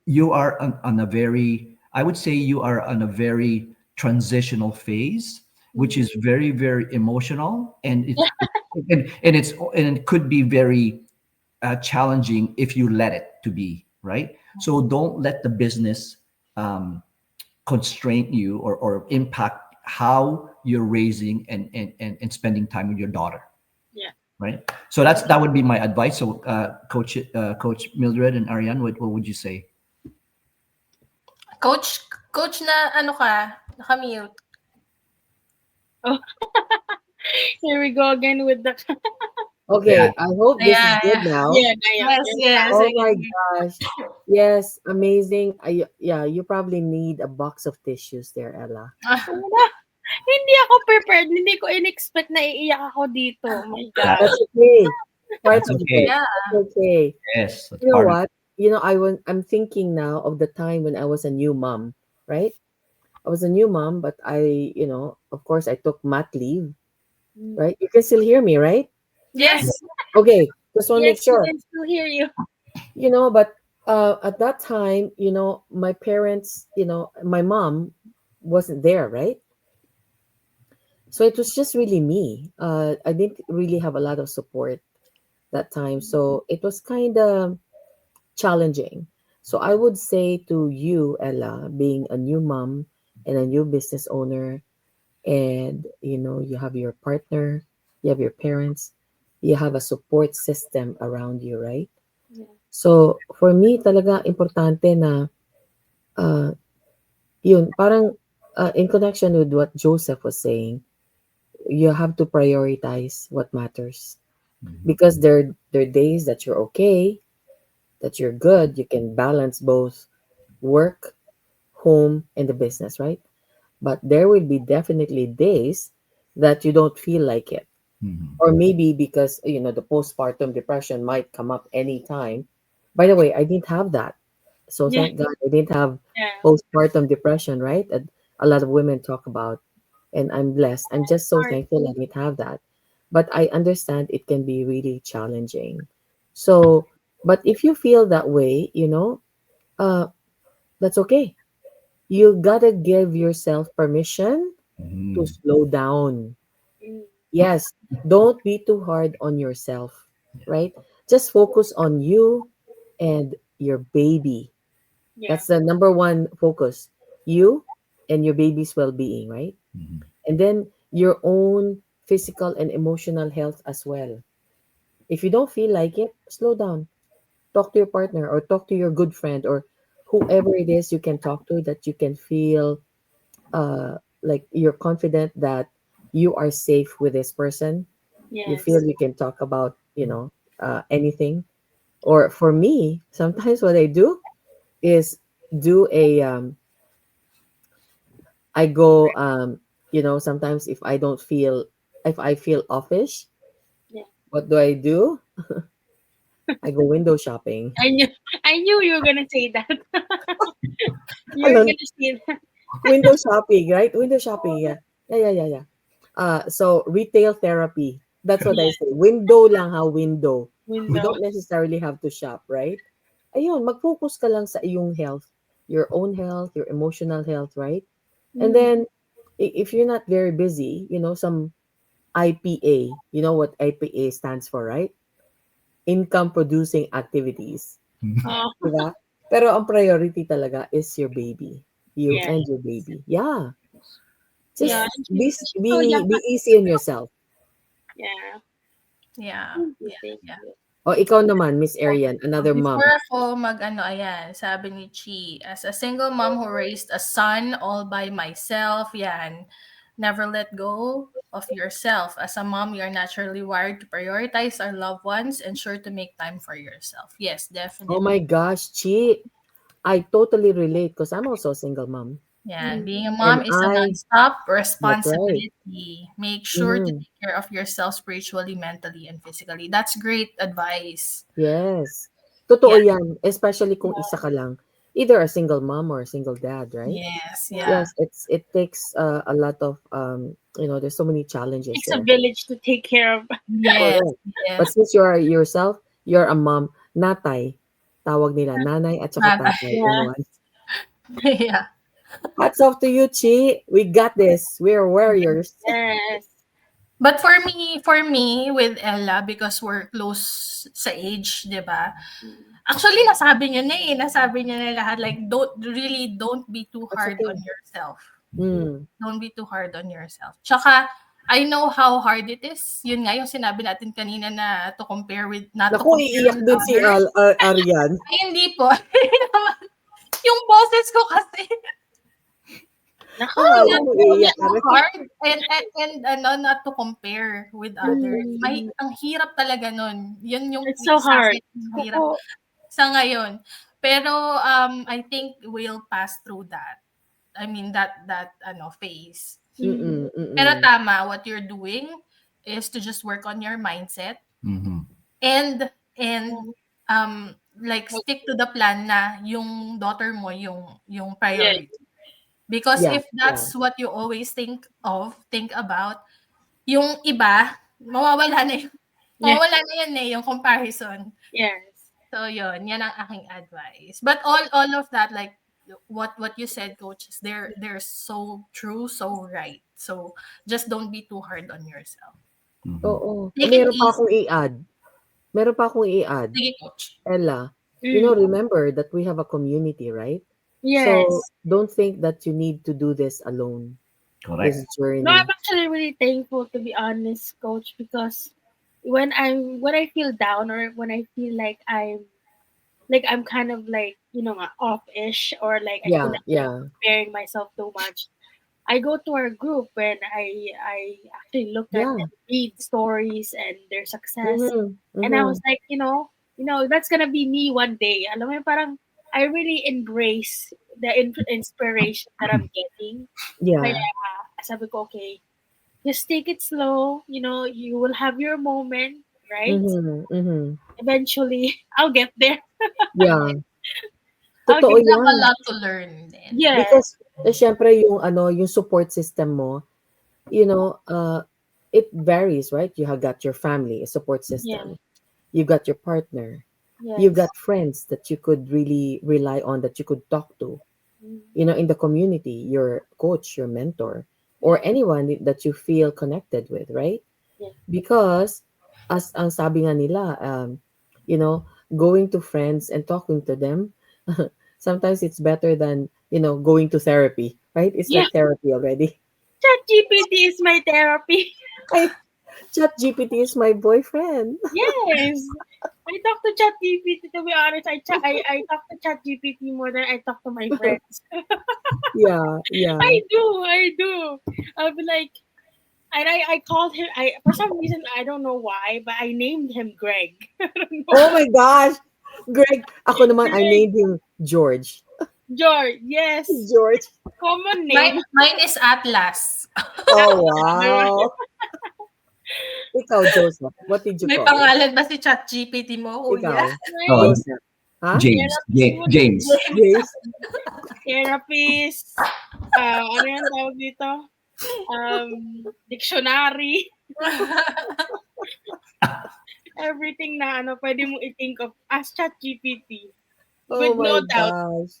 you are on a very, I would say you are on a very transitional phase, which is very, very emotional, and it could be very challenging if you let it to be, right? So don't let the business um, constrain you or impact how you're raising and spending time with your daughter, Yeah. right? So that would be my advice. So coach Mildred and Ariane, what would you say? Coach, coach na ano ka, naka-mute. Oh, here we go again with the Yeah. Okay, I hope this is Yeah, good yeah. now. yeah, yeah, Yes, you're yes. fine. Oh I my can hear. gosh. Yes, amazing. Yeah, you probably need a box of tissues there, Ella. Ah, Wala. Hindi ako prepared. Hindi ko in-expect na iiyak ako dito. Oh my Yeah. God. That's okay. Part That's of okay. it. Yeah. That's okay. Yes, that's You know part of what? I'm thinking now of the time when I was a new mom, right? I was a new mom, but of course, I took mat leave, Mm. right? You can still hear me, right? Yes, Yes. Okay, just want to make yes, we sure. can still hear you. But at that time, my parents, my mom wasn't there, right? So it was just really me. I didn't really have a lot of support that time. So it was kind of challenging. So I would say to you, Ella, being a new mom and a new business owner, and you have your partner, you have your parents, you have a support system around you, right? Yeah. So for me, talaga importante na uh, yun, parang in connection with what Joseph was saying, you have to prioritize what matters Mhm. because there are days that you're okay, that you're good, you can balance both work, home, and the business, right? But there will be definitely days that you don't feel like it. Mhm. Or maybe because, the postpartum depression might come up anytime. By the way, I didn't have that. So Yeah. thank God I didn't have Yeah. postpartum depression, right? And a lot of women talk about. And I'm blessed. I'm just so Hard. thankful I didn't have that. But I understand it can be really challenging. So, but if you feel that way, uh, that's okay. You gotta give yourself permission to Mhm. slow down. Mm. Yes, don't be too hard on yourself, right? Just focus on you and your baby. Yeah. That's the number one focus. You and your baby's well being, right? Mhm. And then your own physical and emotional health as well. If you don't feel like it, slow down. Talk to your partner or talk to your good friend or whoever it is you can talk to that you can feel like you're confident that you are safe with this person. You feel Yes. you can talk about, anything. Or for me, sometimes what I do is do I go, sometimes if I feel offish, Yeah. what do I do? I go window shopping. I knew. I knew you were gonna say that. You were Alon, gonna say that. window shopping, right? Window shopping, yeah. Yeah. So retail therapy. That's what I Yeah. say. Window lang ha, window. You Window. don't necessarily have to shop, right? Ayun, mag-focus ka lang sa iyong health, your own health, your emotional health, right? And Mm. then if you're not very busy, some IPA, you know what IPA stands for, right? Income producing activities. Mhm. Oh, Diba? Pero ang priority talaga is your baby. You yeah. and your baby. Yeah. Yeah. Just And she's so be young. be easy on yourself. Yeah. Yeah. Thank you. Yeah. Thank Yeah. you. O ikaw naman, Miss Arian, another Before mom. ako mag-ano, ayan, sabi ni Chi, as a single mom who raised a son all by myself, yan, never let go of yourself. As a mom, you're naturally wired to prioritize our loved ones and sure to make time for yourself. Yes, Oh definitely. my gosh, Chi, I totally relate because I'm also a single mom. Yeah, Mm. being a And mom is a non-stop that's right. responsibility. Make sure to Mhm. take care of yourself spiritually, mentally, and physically. That's great advice. Yes. Totoo Yeah. yan, especially kung isa ka lang. Either a single mom or a single dad, right? Yes. Yeah. Yes, it takes a lot of there's so many challenges Takes a there. village to take care of. Yes. Correct. But Yes. since you are yourself, you're a mom, natay, tawag nila, nanay at saka Not tatay in Yeah. one. yeah. Hats off to you, Chi. We got this. We're warriors. Yes. But for me with Ella because we're close sa age, 'di ba? Mm. Actually nasabi niyo na eh, nasabi niyo na lahat like don't be too That's hard on okay. yourself. Mm. Don't be too hard on yourself. Tsaka I know how hard it is. Yun nga yung sinabi natin kanina na to compare with not to Naku, compare iiyak with dun si others. Arian. Ay hindi po. yung boses ko kasi Nako. Akala not ko to iiyak not ka too rin. hard and ano, not to compare with others. Mm. Ang hirap talaga nun. Yun yung It's so hard. sa'kin yung hirap Kuko. sa ngayon. Pero, I think we'll pass through that. I mean that ano phase. Mm. Mm, Pero mm. tama, what you're doing is to just work on your mindset Mhm. and like stick to the plan na yung daughter mo yung Yes. priority. Because Yeah, if yeah. that's what you always think about, yung iba, mawawala na yung, Yes. mawawala na yan yung comparison. Yes. So yun, yan ang aking advice. But all of that, like what you said, coaches, they're so true, so right. So just don't be too hard on yourself. Mhm. Oo. Take it Meron pa easy. akong i-add. Meron pa akong i-add. Sige, coach. Ella, Mm. remember that we have a community, right? Yes. So don't think that you need to do this alone, Correct. this No, I'm journey. actually really thankful, to be honest, coach, because when I feel down, or when I feel like I'm kind of like, off-ish, or like I feel Yeah, like I'm yeah. comparing myself too much, I go to our group and I actually look at Yeah. and read stories and their success, Mhm. and I was Mhm. like, that's gonna be me one day. Alam mo yun, parang I really embrace the inspiration that I'm getting. Kaya Yeah. sabi ko, okay, just take it slow. You will have your moment, right? Mhm. Mhm. Eventually, I'll get there. Yeah. I'll Totoo get You have a yan. lot to learn then. Yes, Because syempre yung support system mo, it varies, right? You have got your family, a support yeah, system. You got your partner. You yes. got friends that you could really rely on, that you could talk to. Mm, In the community, your coach, your mentor, or anyone that you feel connected with, right? yeah. Because as ang sabi nga nila, you know, going to friends and talking to them, sometimes it's better than, going to therapy, right? It's Yeah, like therapy already. ChatGPT is my therapy. I Chat GPT is my boyfriend. Yes. I talk to ChatGPT, to be honest. I talk to ChatGPT more than I talk to my friends. Yeah, yeah. I do. I'll be like, and I called him. I For some reason, I don't know why, but I named him Greg. I don't know Oh why. my gosh. Greg, ako naman, I Greg, named him George. George. Yes, George. common Mine, name. mine is Atlas. Oh, Other one. wow. Ikaw, Joseph. What did you May call it? pangalan ba si ChatGPT mo, kuya? Ikaw, Oh, Right? Joseph. Huh? James. Therapist mo. James. James. Therapist. Ano yan tawag dito? Dictionary. Everything na pwede mo i-think of as ChatGPT. Oh With my no doubt. gosh.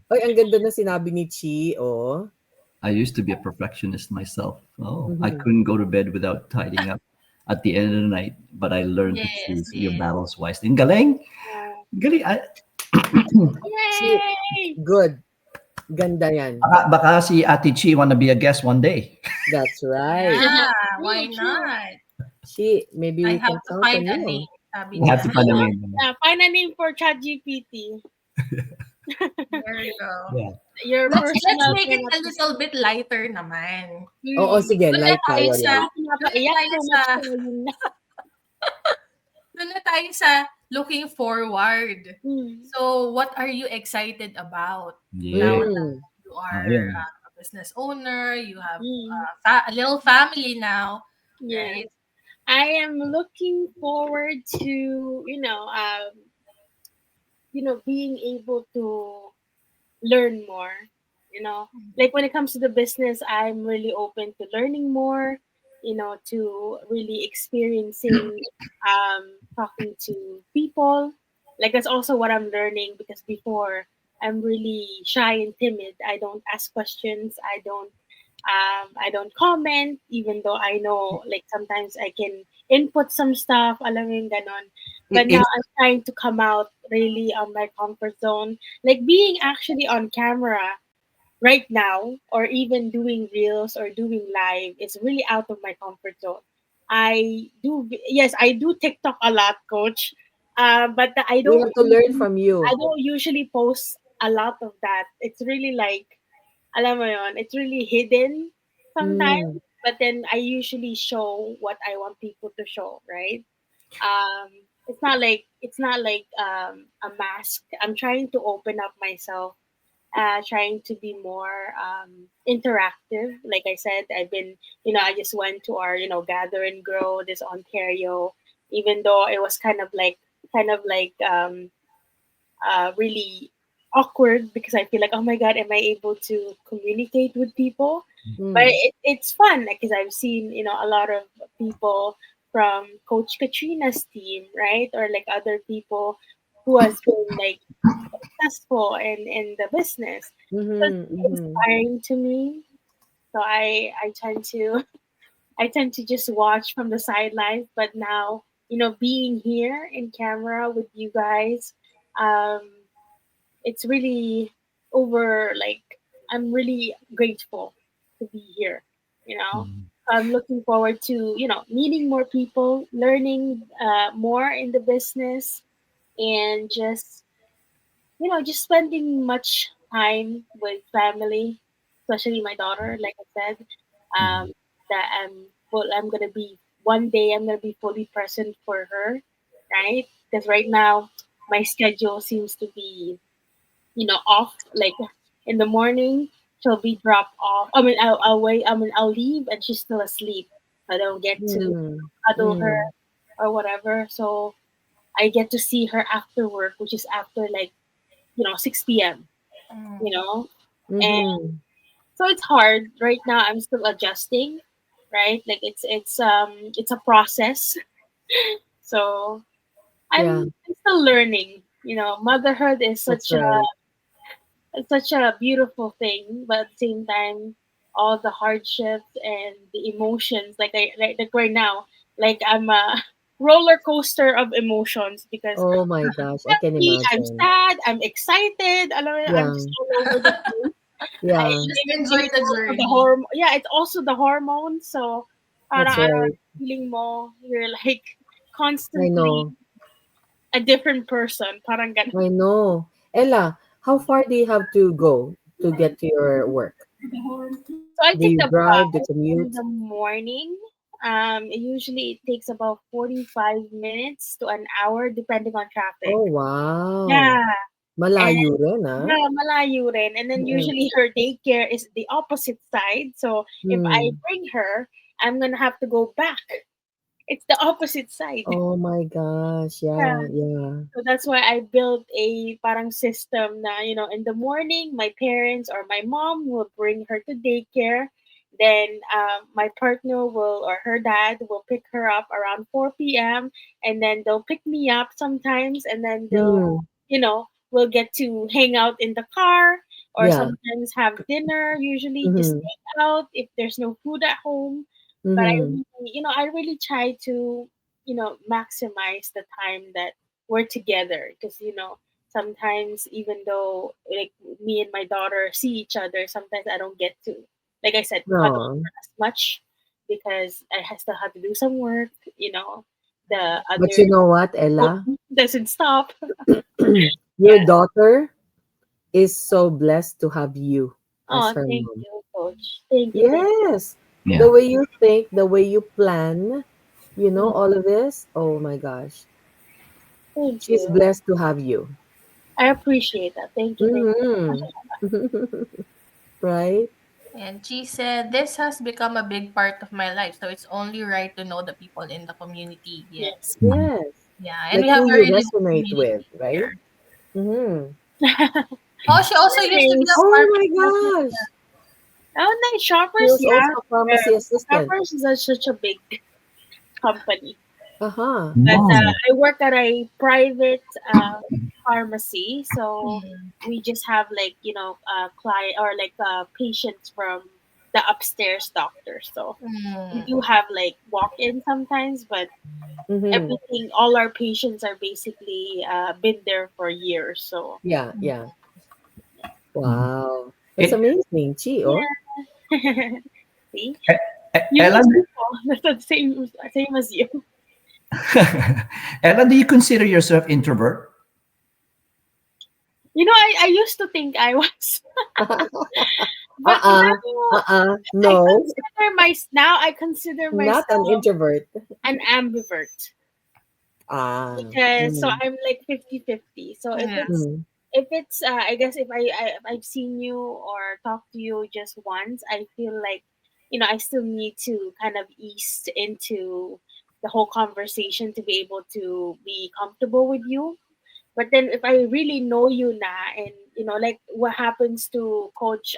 Ay, ang ganda na sinabi ni Chi, oh. I used to be a perfectionist myself. Oh, I Mhm. couldn't go to bed without tidying up at the end of the night. But I learned to Yes, choose your yes. battles wisely. Ang galing. Uh, Galing. See, Yay! good. Ganda yan. Baka si Ate Chi wanna be a guest one day. That's right. Yeah, why True. not? Chi, maybe I we can have to count find on a you. name, sabi You have niya. to find a name. Find a name for ChatGPT. There you go. Yeah. Your Let's personal make it a therapist. little bit lighter naman. Oo, sige, Doon na light tayo tayo sa lang. doon na Napaiyak tayo ko sa na yun. doon na tayo sa looking forward. Hmm. So, what are you excited about now Yeah. that Mm. you are Ayun. a business owner, you have Hmm. a little family now, Yeah. right? I am looking forward to, being able to learn more. Like when it comes to the business, I'm really open to learning more, to really experiencing, talking to people. Like that's also what I'm learning, because before I'm really shy and timid. I don't ask questions. I don't comment, even though I know like sometimes I can input some stuff, alam mo yung ganon. But now It's I'm trying to come out really on my comfort zone. Like being actually on camera right now, or even doing reels or doing live, is really out of my comfort zone. Yes, I do TikTok a lot, coach. But we have to learn from I you. don't usually post a lot of that. It's really like, alam mo yon, it's really hidden Mm. sometimes. But then I usually show what I want people to show, right? It's not like a mask. I'm trying to open up myself, trying to be more interactive. Like I said, I just went to our, Gather and Grow, this Ontario, even though it was kind of like really awkward because I feel like, oh my god, am I able to communicate with people? But Mm. it's fun because I've seen a lot of people from Coach Katrina's team, right, or like other people who has been like successful in the business. So it's Mm-hmm. Mm-hmm. inspiring to me. So I tend to I tend to just watch from the sidelines. But now, being here in camera with you guys, um, it's really over. Like, I'm really grateful to be here. You know, Mhm. I'm looking forward to meeting more people, learning more in the business, and just spending much time with family, especially my daughter. Like I said, Mhm. that I'm gonna be one day. I'm gonna be fully present for her, right? Because right now my schedule seems to be off. Like in the morning, she'll be dropped off. I mean, I'll wait. I mean, I'll leave and she's still asleep. I don't get to Mm. cuddle her Mm. or whatever. So I get to see her after work, which is after like 6 p.m. You Mm. know, and Mm-hmm. so it's hard right now. I'm still adjusting, right? Like it's a process. So Yeah, I'm still learning. Motherhood is that's right. such a beautiful thing, but at the same time, all the hardships and the emotions, like right now, like I'm a roller coaster of emotions because Oh my gosh, I can happy, I'm imagine. sad, I'm excited. Alam mo yun, I'm just Yeah, all over the place. yeah, Just It's enjoy the also the journey. yeah, it's also the hormones. So that's parang right. feeling mo, you're like I constantly know. a different person. Parang ganun. I know. Ella, how far do you have to go to get to your work? So I Do take you the drive, the bus in commute? the morning. Usually it takes about 45 minutes to an hour depending on traffic. Oh, wow. Yeah. And Malayo rin, ah. yeah, malayo rin. And then Mm-mm. usually her daycare is the opposite side. So if I Hmm. bring her, I'm gonna have to go back. It's the opposite side. Oh my gosh. Yeah. Yeah, yeah. So that's why I built a parang system na, in the morning, my parents or my mom will bring her to daycare. Then my partner will, or her dad will pick her up around 4 p.m. And then they'll pick me up sometimes. And then Mm. we'll get to hang out in the car or Yeah. sometimes have dinner, usually just Mm-hmm. take out if there's no food at home. But Mm-hmm. I really try to, maximize the time that we're together because sometimes even though like me and my daughter see each other, sometimes I don't get to, like I said, cuddle No. her as much because still have to do some work. The But other you know what, Ella? doesn't stop. Your Yeah. daughter is so blessed to have you as Oh, her thank mom. you, coach. Thank you, thank Yes. The Yeah. way you think, the way you plan, all of this. Oh my gosh. thank She's you. blessed to have you. I appreciate that. Thank you, thank you. Mm-hmm. Right? And she said, "This has become a big part of my life, so it's only right to know the people in the community." Yes. Yes. Mhm. Yes. Yeah, and we Like have who a you really good resonate with, community right? here. Mm-hmm. Oh, she also used to be a Nice. Oh my pharmacist. gosh. Oh, nice. She Shoppers, was yeah. also a pharmacy assistant. Shoppers is such a big company. Uh-huh. But Wow. I work at a private pharmacy, so Mm. we just have like client or like patients from the upstairs doctor. So we Mm. do have like walk-in sometimes, but Mm-hmm. everything, all our patients are basically been there for years. So Yeah, Mm. yeah. Mhm. Wow. That's It, amazing, Chi, oh. yeah, see, you Ella, miss people. That's the same as you. Ella, do you consider yourself introvert? I used to think I was, but Uh-uh. now Uh-uh. I No, consider my now I consider not an myself introvert. an ambivert Ah. because so Mm, I'm like 50-50. So if Yeah. it's mm, if it's I guess if I've seen you or talked to you just once, I feel like I still need to kind of ease into the whole conversation to be able to be comfortable with you. But then if I really know you na, and like what happens to Coach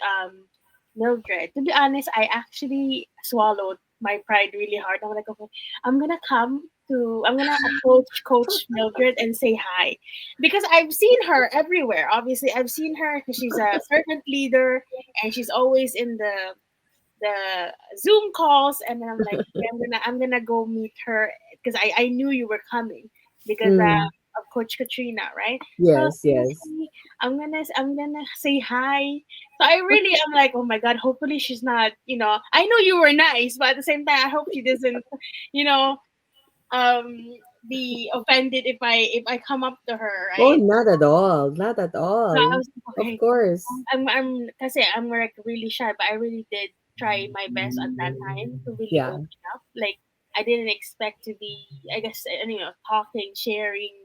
Mildred, to be honest, I actually swallowed my pride really hard. I'm like, okay, I'm gonna approach Coach Mildred and say hi, because I've seen her everywhere. Obviously, I've seen her because she's a servant leader, and she's always in the Zoom calls. And then I'm like, okay, I'm gonna go meet her, because I knew you were coming because Mm. of Coach Katrina, right? So I was Yes, like, yes. "Okay, I'm gonna say hi." So I really am like, oh my god, hopefully she's not. I know you were nice, but at the same time, I hope she doesn't, you know, um, be offended if I come up to her, Oh, right? not at all. Not at So I all. was like, Of okay, course. kasi I'm like really shy, but I really did try my best at that time to really Yeah. open up. Like, I didn't expect to be, I guess, talking, sharing,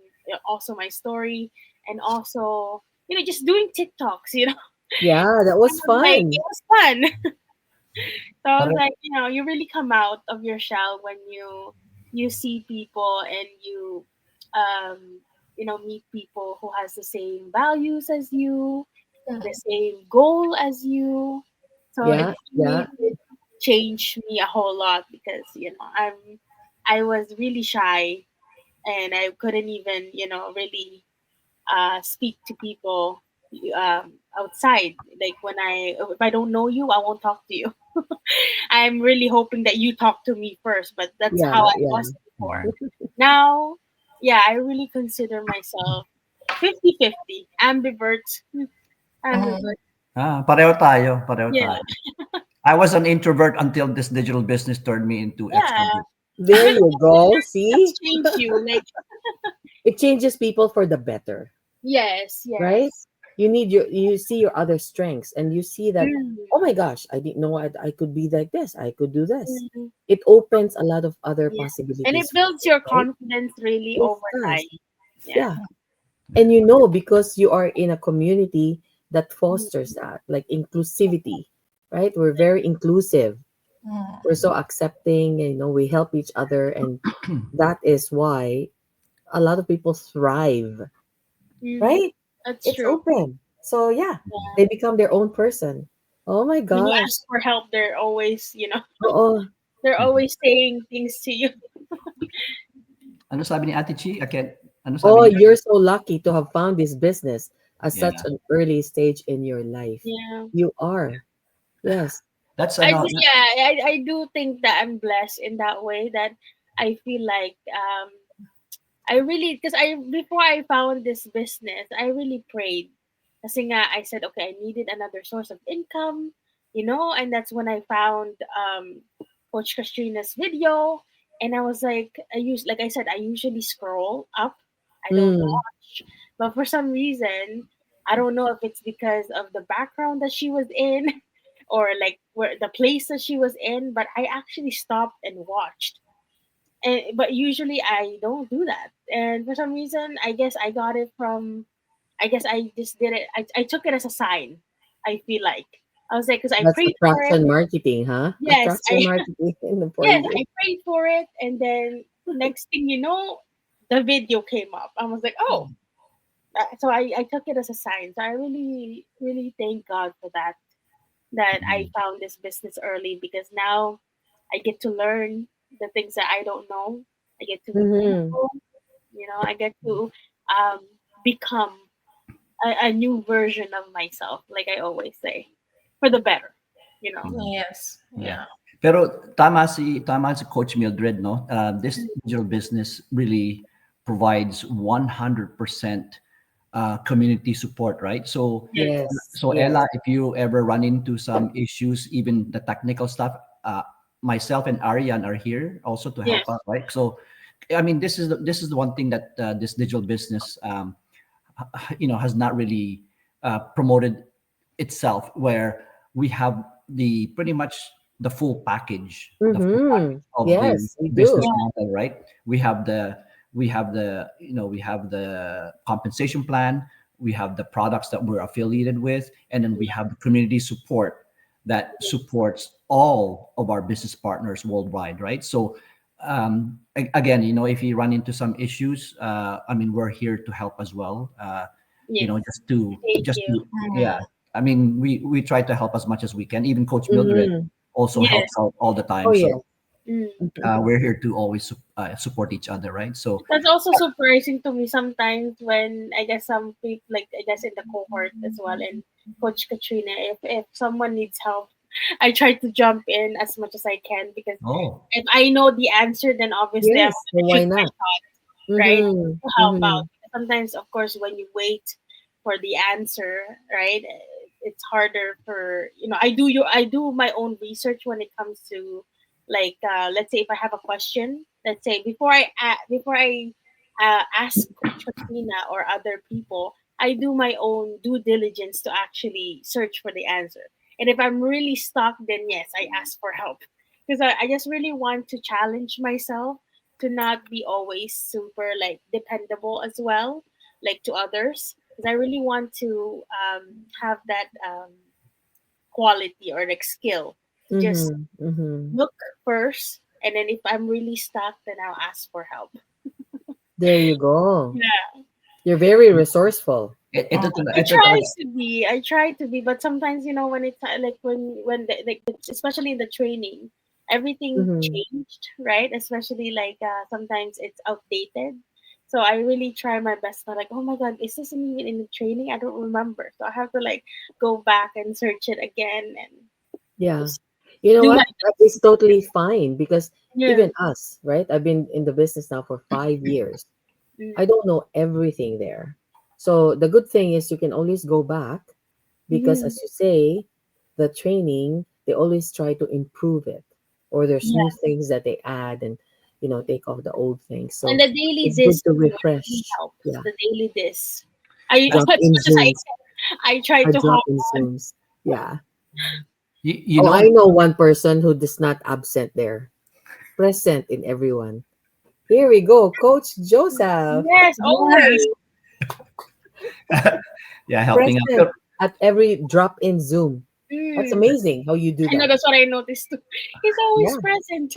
also my story, and also, just doing TikToks. Yeah, that I was was like, it fun. was fun. So I was Pare- like, you really come out of your shell when you see people, and um, meet people who has the same values as you, the same goal as you. So it Yeah, really yeah. did change me a whole lot, because I was really shy, and I couldn't even really speak to people outside. Like, if I don't know you, I won't talk to you. I'm really hoping that you talk to me first, but that's Yeah, how I yeah. was before. Now, yeah, I really consider myself 50-50, ambivert. Mhm. Ambivert. Pareho tayo, pareho Yeah. tayo. I was an introvert until this digital business turned me into Yeah. extrovert. There But you go. that's See? changed you. Like, It changes people for the better, yes, right? yes. You see your other strengths, and you see that, Mm, oh my gosh, I didn't know I could be like this. I could do this. mm, It opens a lot of other yeah. And it possibilities for builds you, your right? confidence really It over does. time. Yeah. Yeah. And because you are in a community that Mm, fosters that, like inclusivity, right? We're very inclusive. We're Mhm. so accepting, and we help each other, and that is why a lot of people thrive, mm, right? that's It's true. open. So yeah, Yeah. they become their own person. Oh my When you gosh. ask for help, they're always, Oo. they're always saying things to you. Ano sabi ni Ate Chi? Ano sabi Oh, niya? you're so lucky to have found this business at Yeah. such an early stage in your life. Yeah. You are. Yes. That's I ano, do, yeah, I do think that I'm blessed in that way, that I feel like I really, because before I found this business, I really prayed. Kasi nga, I said, okay, I needed another source of income, and that's when I found Coach Katrina's video. And I was like, like I said, I usually scroll up. I don't Mm, watch. But for some reason, I don't know if it's because of the background that she was in, or like where the place that she was in, but I actually stopped and watched. But usually I don't do that. And for some reason, I guess I got it from. I guess I just did it. I took it as a sign. I feel like I was like, because I that's prayed for it. attraction marketing, huh? Yes, Attraction marketing for yes, you. I prayed for it, and then next thing you know, the video came up. I was like, oh. So I took it as a sign. So I really, really thank God for that. That I found this business early, because now I get to learn the things that I don't know. I get to meet Mm-hmm. people. I get to um, become a new version of myself, like I always say, for the better. You know. Yes. yeah. Yeah. Pero tama si Coach Mildred, no? This digital business really provides 100% community support, right? So Yes. Yes, so yes. Ella, if you ever run into some issues, even the technical stuff, myself and Ariane are here also to help Yes. out, right? So I mean, this is the one thing that this digital business has not really promoted itself, where we have the pretty much the full Mm-hmm. package of the Yes, we business do. Yeah. model, right? We have the compensation plan, we have the products that we're affiliated with, and then we Yeah. have the community support that Yes. supports all of our business partners worldwide, right? So again, if you run into some issues, I mean, we're here to help as well. Yes. Thank Just you. to, yeah. I mean, we try to help as much as we can. Even Coach Mildred Mhm. also Yes. helps out all the Oh, time. yeah. So Mm. we're here to always support each other, right? So That's also surprising to me sometimes when I guess some people, like I guess in the cohort as well, and Coach Katrina, if someone needs help, I try to jump in as much as I can because oh, if I know the answer, then obviously I'm Yes, so gonna why shoot my not? shot, right? Mhm. To help out. Mhm. Sometimes, of course, when you wait for the answer, right, it's harder for I do my own research when it comes to like let's say if I have a question, let's say before I ask Coach Katrina or other people, I do my own due diligence to actually search for the answer. And if I'm really stuck, then yes, I ask for help because I just really want to challenge myself to not be always super like dependable as well, like to others. Because I really want to have that quality or like skill to just Mhm. Mhm. look first, and then if I'm really stuck, then I'll ask for help. There you go. Yeah, You're very resourceful. I ito try talaga. to be. I try to be, but sometimes when it's like especially in the training, everything Mhm. changed, right? Especially like sometimes it's outdated. So I really try my best. Not like, oh my god, is this even in the training? I don't remember. So I have to like go back and search it again and Yeah. just You know do my what? That is totally fine because yeah. even us, right? I've been in the business now for 5 years. I Mm. don't know everything there. So the good thing is you can always go back because, Mm-hmm. as you say, the training, they always try to improve it, or there's new Yeah. things that they add and, take off the old things. And So the daily it's good disc to really refresh. helps. Yeah. The daily disc. I as Drop much in as I Zooms. can, I try A to drop hop in on. Zooms. Yeah. You Oh, know, I know one person who does not absent there. Present in everyone. Here we go, Coach Joseph. Yes, Yes. always. yeah, helping out. Present at every drop in Zoom. That's Mm. amazing how you do I know that. that's what I noticed too. He's always Yeah. present.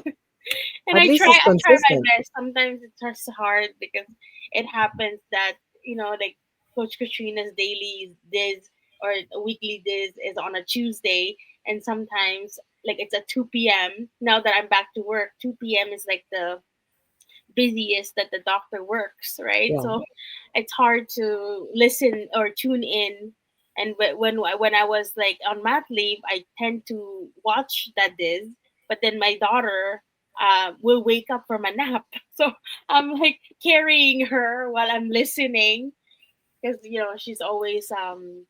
And At least it's I try my consistent. best. Sometimes it's just hard because it happens that, like Coach Katrina's daily this or weekly this is on a Tuesday, and sometimes like it's at 2 p.m. Now that I'm back to work, 2 p.m. is like the busiest that the doctor works, right? Yeah. So it's hard to listen or tune in. And when I was like on mat leave, I tend to watch that this, but then my daughter will wake up from a nap, so I'm like carrying her while I'm listening because she's always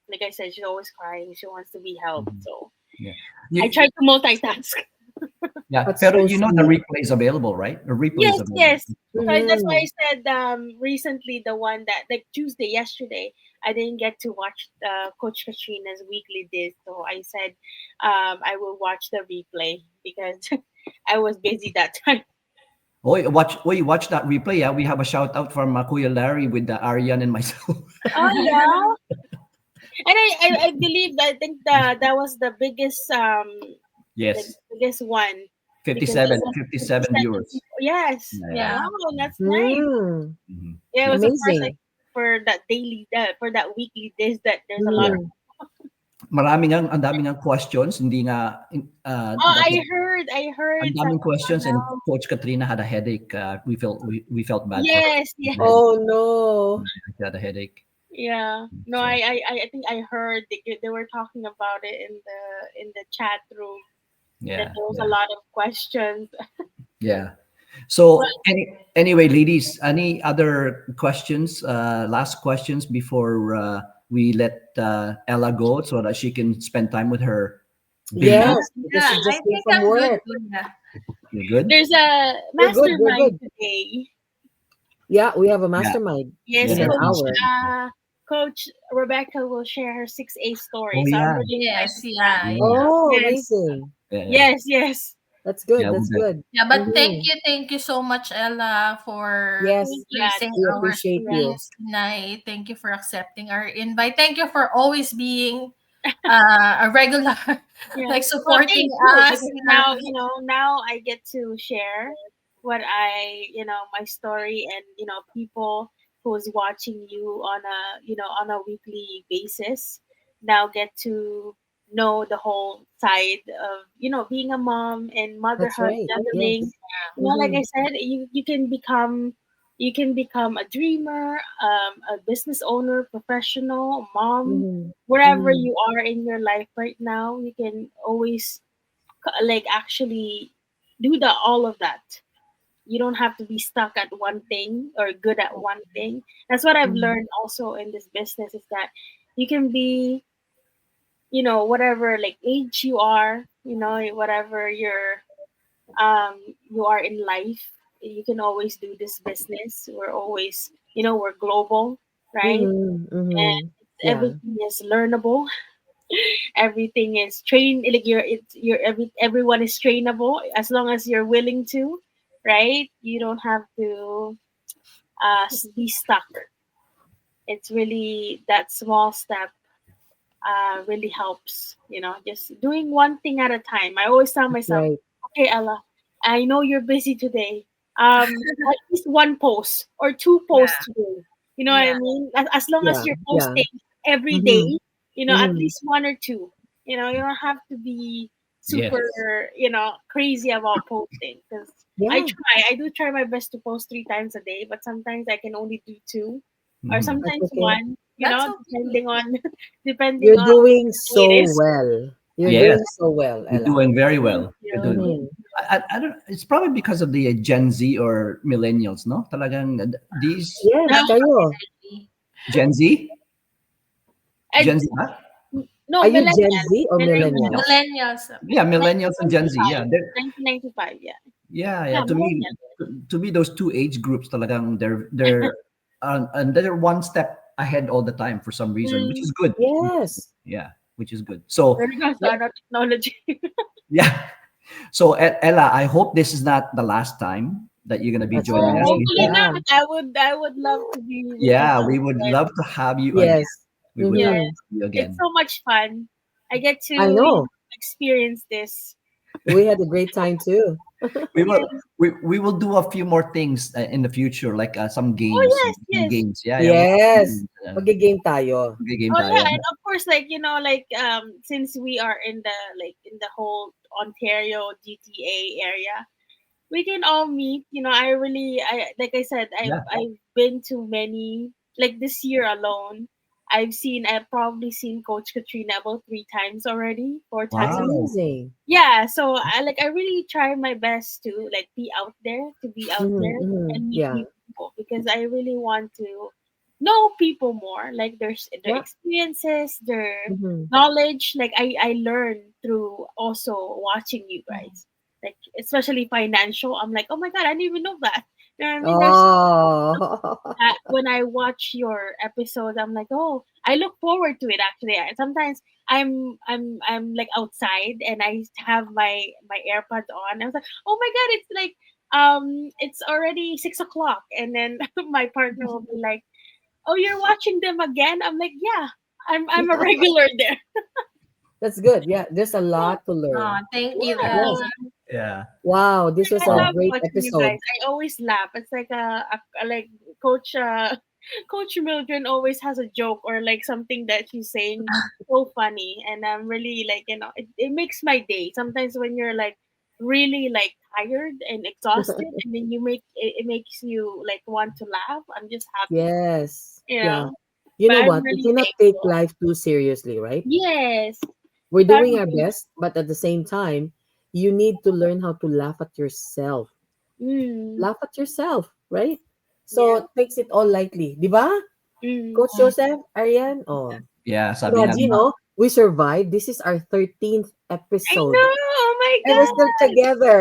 like I said, she's always crying. She wants to be helped, Mhm. so Yeah. I try to multitask. Yeah. That's Pero so the sweet. replay is available, right? The replay is Yes, available. yes. So Okay. that's why I Hmm. said recently the one that like Tuesday yesterday I didn't get to watch Coach Katrina's weekly disc, so I said I will watch the replay because I was busy that time. Watch that replay. Yeah, we have a shout out from Kuya Larry with the Aryan and myself. Oh yeah, and I believe I think that was the biggest like Yes. biggest one because it 57, was 57 57 viewers. people. Yes, Yeah. Yeah. wow, that's nice. Mm. Mhm. Yeah, it was Yeah. the first like Amazing. for that daily for that weekly disc that there's a lot Yeah. of. Mm. Ang dami ngang questions, hindi nga Oh, dapat I ang heard some daming questions and ano. Coach Katrina had a headache. We felt bad for her. Yes, She had a headache. Oh no. She had a headache. yeah. No, So I think I heard they were talking about it in the chat room that yeah, there was a yeah, lot of questions. yeah. Well, So anyway, ladies, any other questions? Last questions before we let Ella go so that she can spend time with her baby. Yes, because Yeah, she I just came think from I'm good. work. Yeah. You good? there's a We're good. We're mastermind good. today. Yeah, we have a Yeah, mastermind Yes, in yeah. an It's Coach hour. awesome. Coach Rebecca will share her 6A Oh story. So I'm yeah, really Yes, excited for that. yeah, yeah, yeah. Oh, Yes, amazing. yeah, yeah. yes, yes. That's good. Yeah, we That's bet. good. Yeah, but Mm-hmm. thank you so much, Ella, for Yes, Thank you, gracing we Ate. our appreciate you. space tonight. Thank you for accepting our invite. Thank you for always being a regular, Yeah. like Well, supporting thank you us because in our. now I get to share. what I, my story, and people who's watching you on a, on a weekly basis now get to know the whole side of, being a mom and That's motherhood, right. juggling. Yes. Like I Mm-hmm. said, you can become a dreamer, a business owner, professional, mom, Mm-hmm. wherever Mm-hmm. you are in your life right now. You can always like actually do the all of that. You don't have to be stuck at one thing or good at one thing. That's what I've Mm-hmm. learned also in this business, is that you can be, whatever like age you are, whatever you are in life, you can always do this business. We're always, we're global, right? Mm-hmm. And Mm-hmm. Yeah. everything is learnable. Everything is train like everyone is trainable as long as you're willing to, right? You don't have to be stuck. It's really that small step really helps, just doing one thing at a time. I always tell That's myself, right. okay, Ella, I know you're busy today. At least one post or two Yeah. posts today. You know what I Yeah. mean? As long as Yeah. you're Yeah. posting every day, Mm-hmm. at Mm-hmm. least one or two. You don't have to be Yes. super, crazy about posting, because Yeah. I do try my best to post 3 times a day, but sometimes I can only do two, or Mhm. That's sometimes okay. one, That's okay. depending on depending You're on doing who it so is. well. You're Yes, doing so well, you're Ella. doing very Thank well. You're you. doing well. Thank Mm-hmm. I don't. It's probably because of the Gen Z or millennials, no? Talagang these Yes, No, kayo. Gen Z, I, Gen Z, huh? no, Are you Gen millennial. Z or Millennial. millennials? Millennials. Yeah, millennials and Gen Z. 1995. Yeah, they're 1995, yeah. yeah, yeah. Yeah, To me, millennial. those two age groups, talagang they're and they're one step ahead all the time for some reason, which Mm, is good. Yes. Yeah, which is good. So, when it comes to like, nanotechnology. yeah. So, Ella, I hope this is not the last time that you're gonna be That's joining Oh, us. right. We hopefully hope, Yeah. not. I would love to be with you yeah, guys we would again. love to have you again. Yes. We would love to Yes. Mm-hmm. have you It's again. so much fun. I get to, I know. experience this. We had a great time too. We will Yes. we will do a few more things in the future, like Oh, yes, some yes. games. Yeah, yeah, we'll do some Yes. games. Mag-game tayo. Game Oh tayo. yeah, and of course, like like since we are in the whole Ontario GTA area, we can all meet. I like I said, I've Yeah. I've been to many, like this year alone. I've probably seen Coach Katrina about 3 times already, four That's times already. Wow. amazing. Yeah, so I really try my best to like be out there, Mm-hmm. Mm-hmm. and meet Yeah. new people, because I really want to know people more, like their Yeah. experiences, their Mm-hmm. knowledge. Like I learn through also watching you guys, like especially financial. I'm like, oh my god, I didn't even know that. You know what I mean? There's Oh. when I watch your episodes, I'm like, oh, I look forward to it. Actually, sometimes I'm like outside and I have my AirPods on. I was like, oh my god, it's like it's already 6 o'clock, and then my partner will be like, oh, you're watching them again? I'm like, yeah, I'm a regular there. That's good. Yeah. There's a lot to Oh, learn. thank you, Yes. Yeah. Ella. Yeah. Wow. This was I a Oh, love great watching you guys. episode. I always laugh. It's like like Coach Coach Mildred always has a joke or like something that she's saying so funny, and I'm really like, it makes my day. Sometimes when you're like really like tired and exhausted, and then it makes you like want to laugh. I'm just happy, Yes. you Yeah. know. You But know I'm what? We really cannot take thankful. life too seriously, right? Yes. We're So I'm doing our really, best, but at the same time, you need to learn how to laugh at yourself. mm, Laugh at yourself, right? yeah. So it takes it all lightly. Di ba? Mm. Coach Joseph, Ariane, oh. yeah. Sabi nga, Imagine, no? We survived. This is our 13th I episode. know. Oh my And we're still god. together.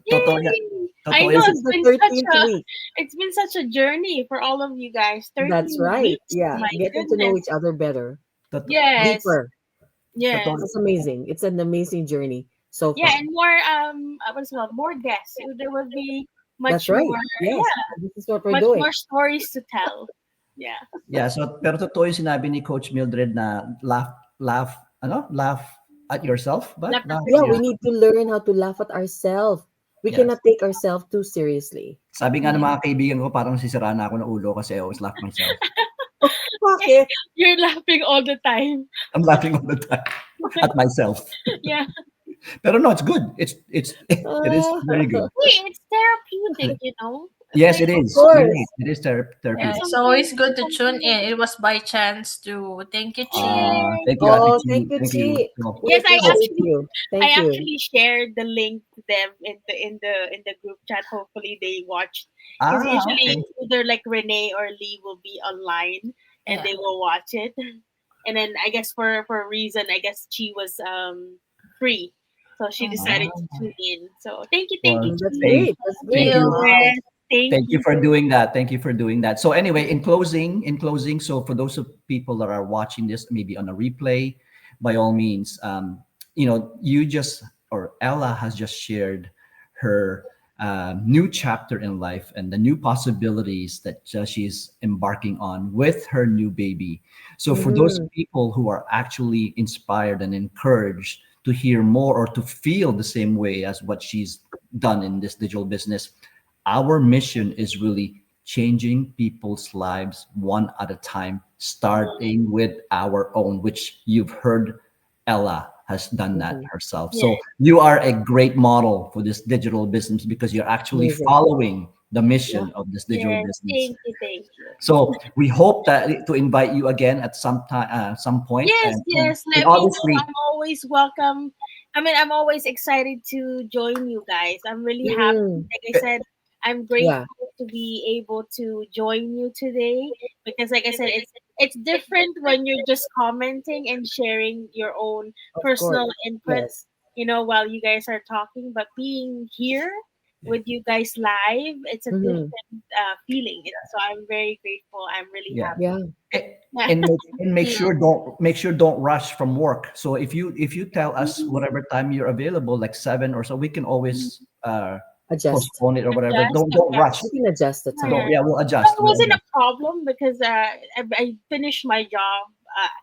totoo yan. Yay! I Totoo know This yan. is the 13th week. it's been such a journey for all of you guys. That's 13 right. weeks. Yeah. My Getting to know goodness. each other better, Yes. deeper. Yes. Totoo. That's amazing. It's an amazing journey so Yeah, far. and more what's it called? More guests. There will be That's much right. more, Yes. yeah, This is what we're much doing. more stories to tell. Yeah. Yeah, so pero totoo yung sinabi ni Coach Mildred na laugh at yourself, but Laugh at laugh. Yeah, we Yeah. yourself. need to learn how to laugh at ourselves. We Yes. cannot take ourselves too seriously. Sabi nga ng mga kaibigan ko, parang sisira na ako ng ulo kasi I always laugh myself. Bakit? You're laughing all the time. I'm laughing all the time at myself. Yeah. Pero no, it's good. It is very good. Hey, it's therapeutic, you know. Yes, Like, it is. course. You're right. It is Yeah, therapeutic. it's always good to tune in. It was by chance to thank you, Chi. Thank you, Ate Oh, Chi. thank you, Thank you. Chi. So, We Yes, I appreciate actually you. I Thank you. actually shared the link to them in the group chat. Hopefully they watched, because usually okay. either like Renee or Lee will be online and Yeah. they will watch it. And then I guess for a reason, I guess she was free, so she decided to tune in. So thank Well, you, That's Chi. thank, great. That's thank great. you. Wow. Yes, Thank you for you. doing that. Thank you for doing that. So anyway, in closing, so for those of people that are watching this maybe on a replay, by all means, you just or Ella has just shared her new chapter in life and the new possibilities that she's embarking on with her new baby. So for those Mm-hmm. people who are actually inspired and encouraged to hear more or to feel the same way as what she's done in this digital business, our mission is really changing people's lives one at a time, starting with our own, which you've heard Ella has done that Mm-hmm. herself. Yes, So you are a great model for this digital business because you're actually Amazing. following the Yeah. mission of this digital yes. business. Thank you. So we hope that to invite you again at some time, some point, Yes, and, and, yes. and Let me know. obviously, I'm always welcome. I mean, I'm always excited to join you guys. I'm really happy. Mm-hmm. Like I said, I'm Yeah. grateful to be able to join you today, because, like I said, it's different when you're just commenting and sharing your own Of course. personal inputs, Yes. while you guys are talking. But being here with you guys live, it's a Mm-hmm. different feeling. So I'm very grateful. I'm really yeah. happy. Yeah. Yeah. And make sure don't rush from work. So if you tell us Mhm. whatever time you're available, like 7 or so, we can always Adjust. postpone it or whatever. Adjust, Don't okay. rush. We can adjust the Yeah. time. Don't, yeah, we'll But adjust. it We'll wasn't a adjust. problem because I finished my job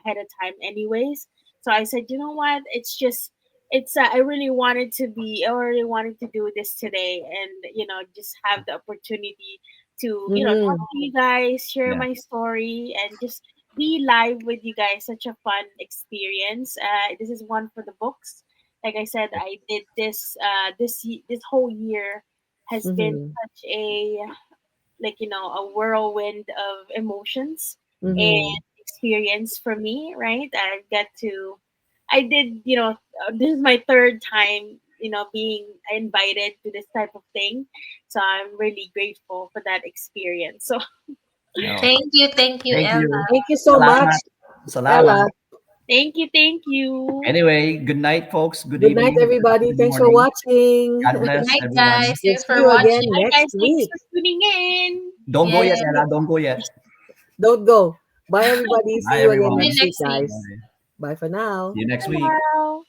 ahead of time anyways. So I said, you know what? I really wanted to I really wanted to do this today, and just have the opportunity to talk Mm-hmm. to you guys, share Yeah. my story, and just be live with you guys. Such a fun experience. This is one for the books. Like I said, I did this this whole year has been Mm-hmm. such a a whirlwind of emotions Mm-hmm. and experience for me, right? I did, this is my third time, being invited to this type of thing. So I'm really grateful for that experience. So No. Thank you, Thank Ella. you. Thank you so much, Salamat. Salamat. Ella. thank you. Anyway, good night, folks. Good Good night, evening. everybody. Good Thanks for morning. watching. God Good bless night, everyone. guys. We'll Thanks see for you again watching. Bye next guys, thanks week. for tuning in. Don't go yet, Yeah. Ella. Don't go yet. Don't go. Bye, everybody. See Bye, you again everyone. See you next week, next week. guys. Bye. Bye for now. See you next week. Tomorrow.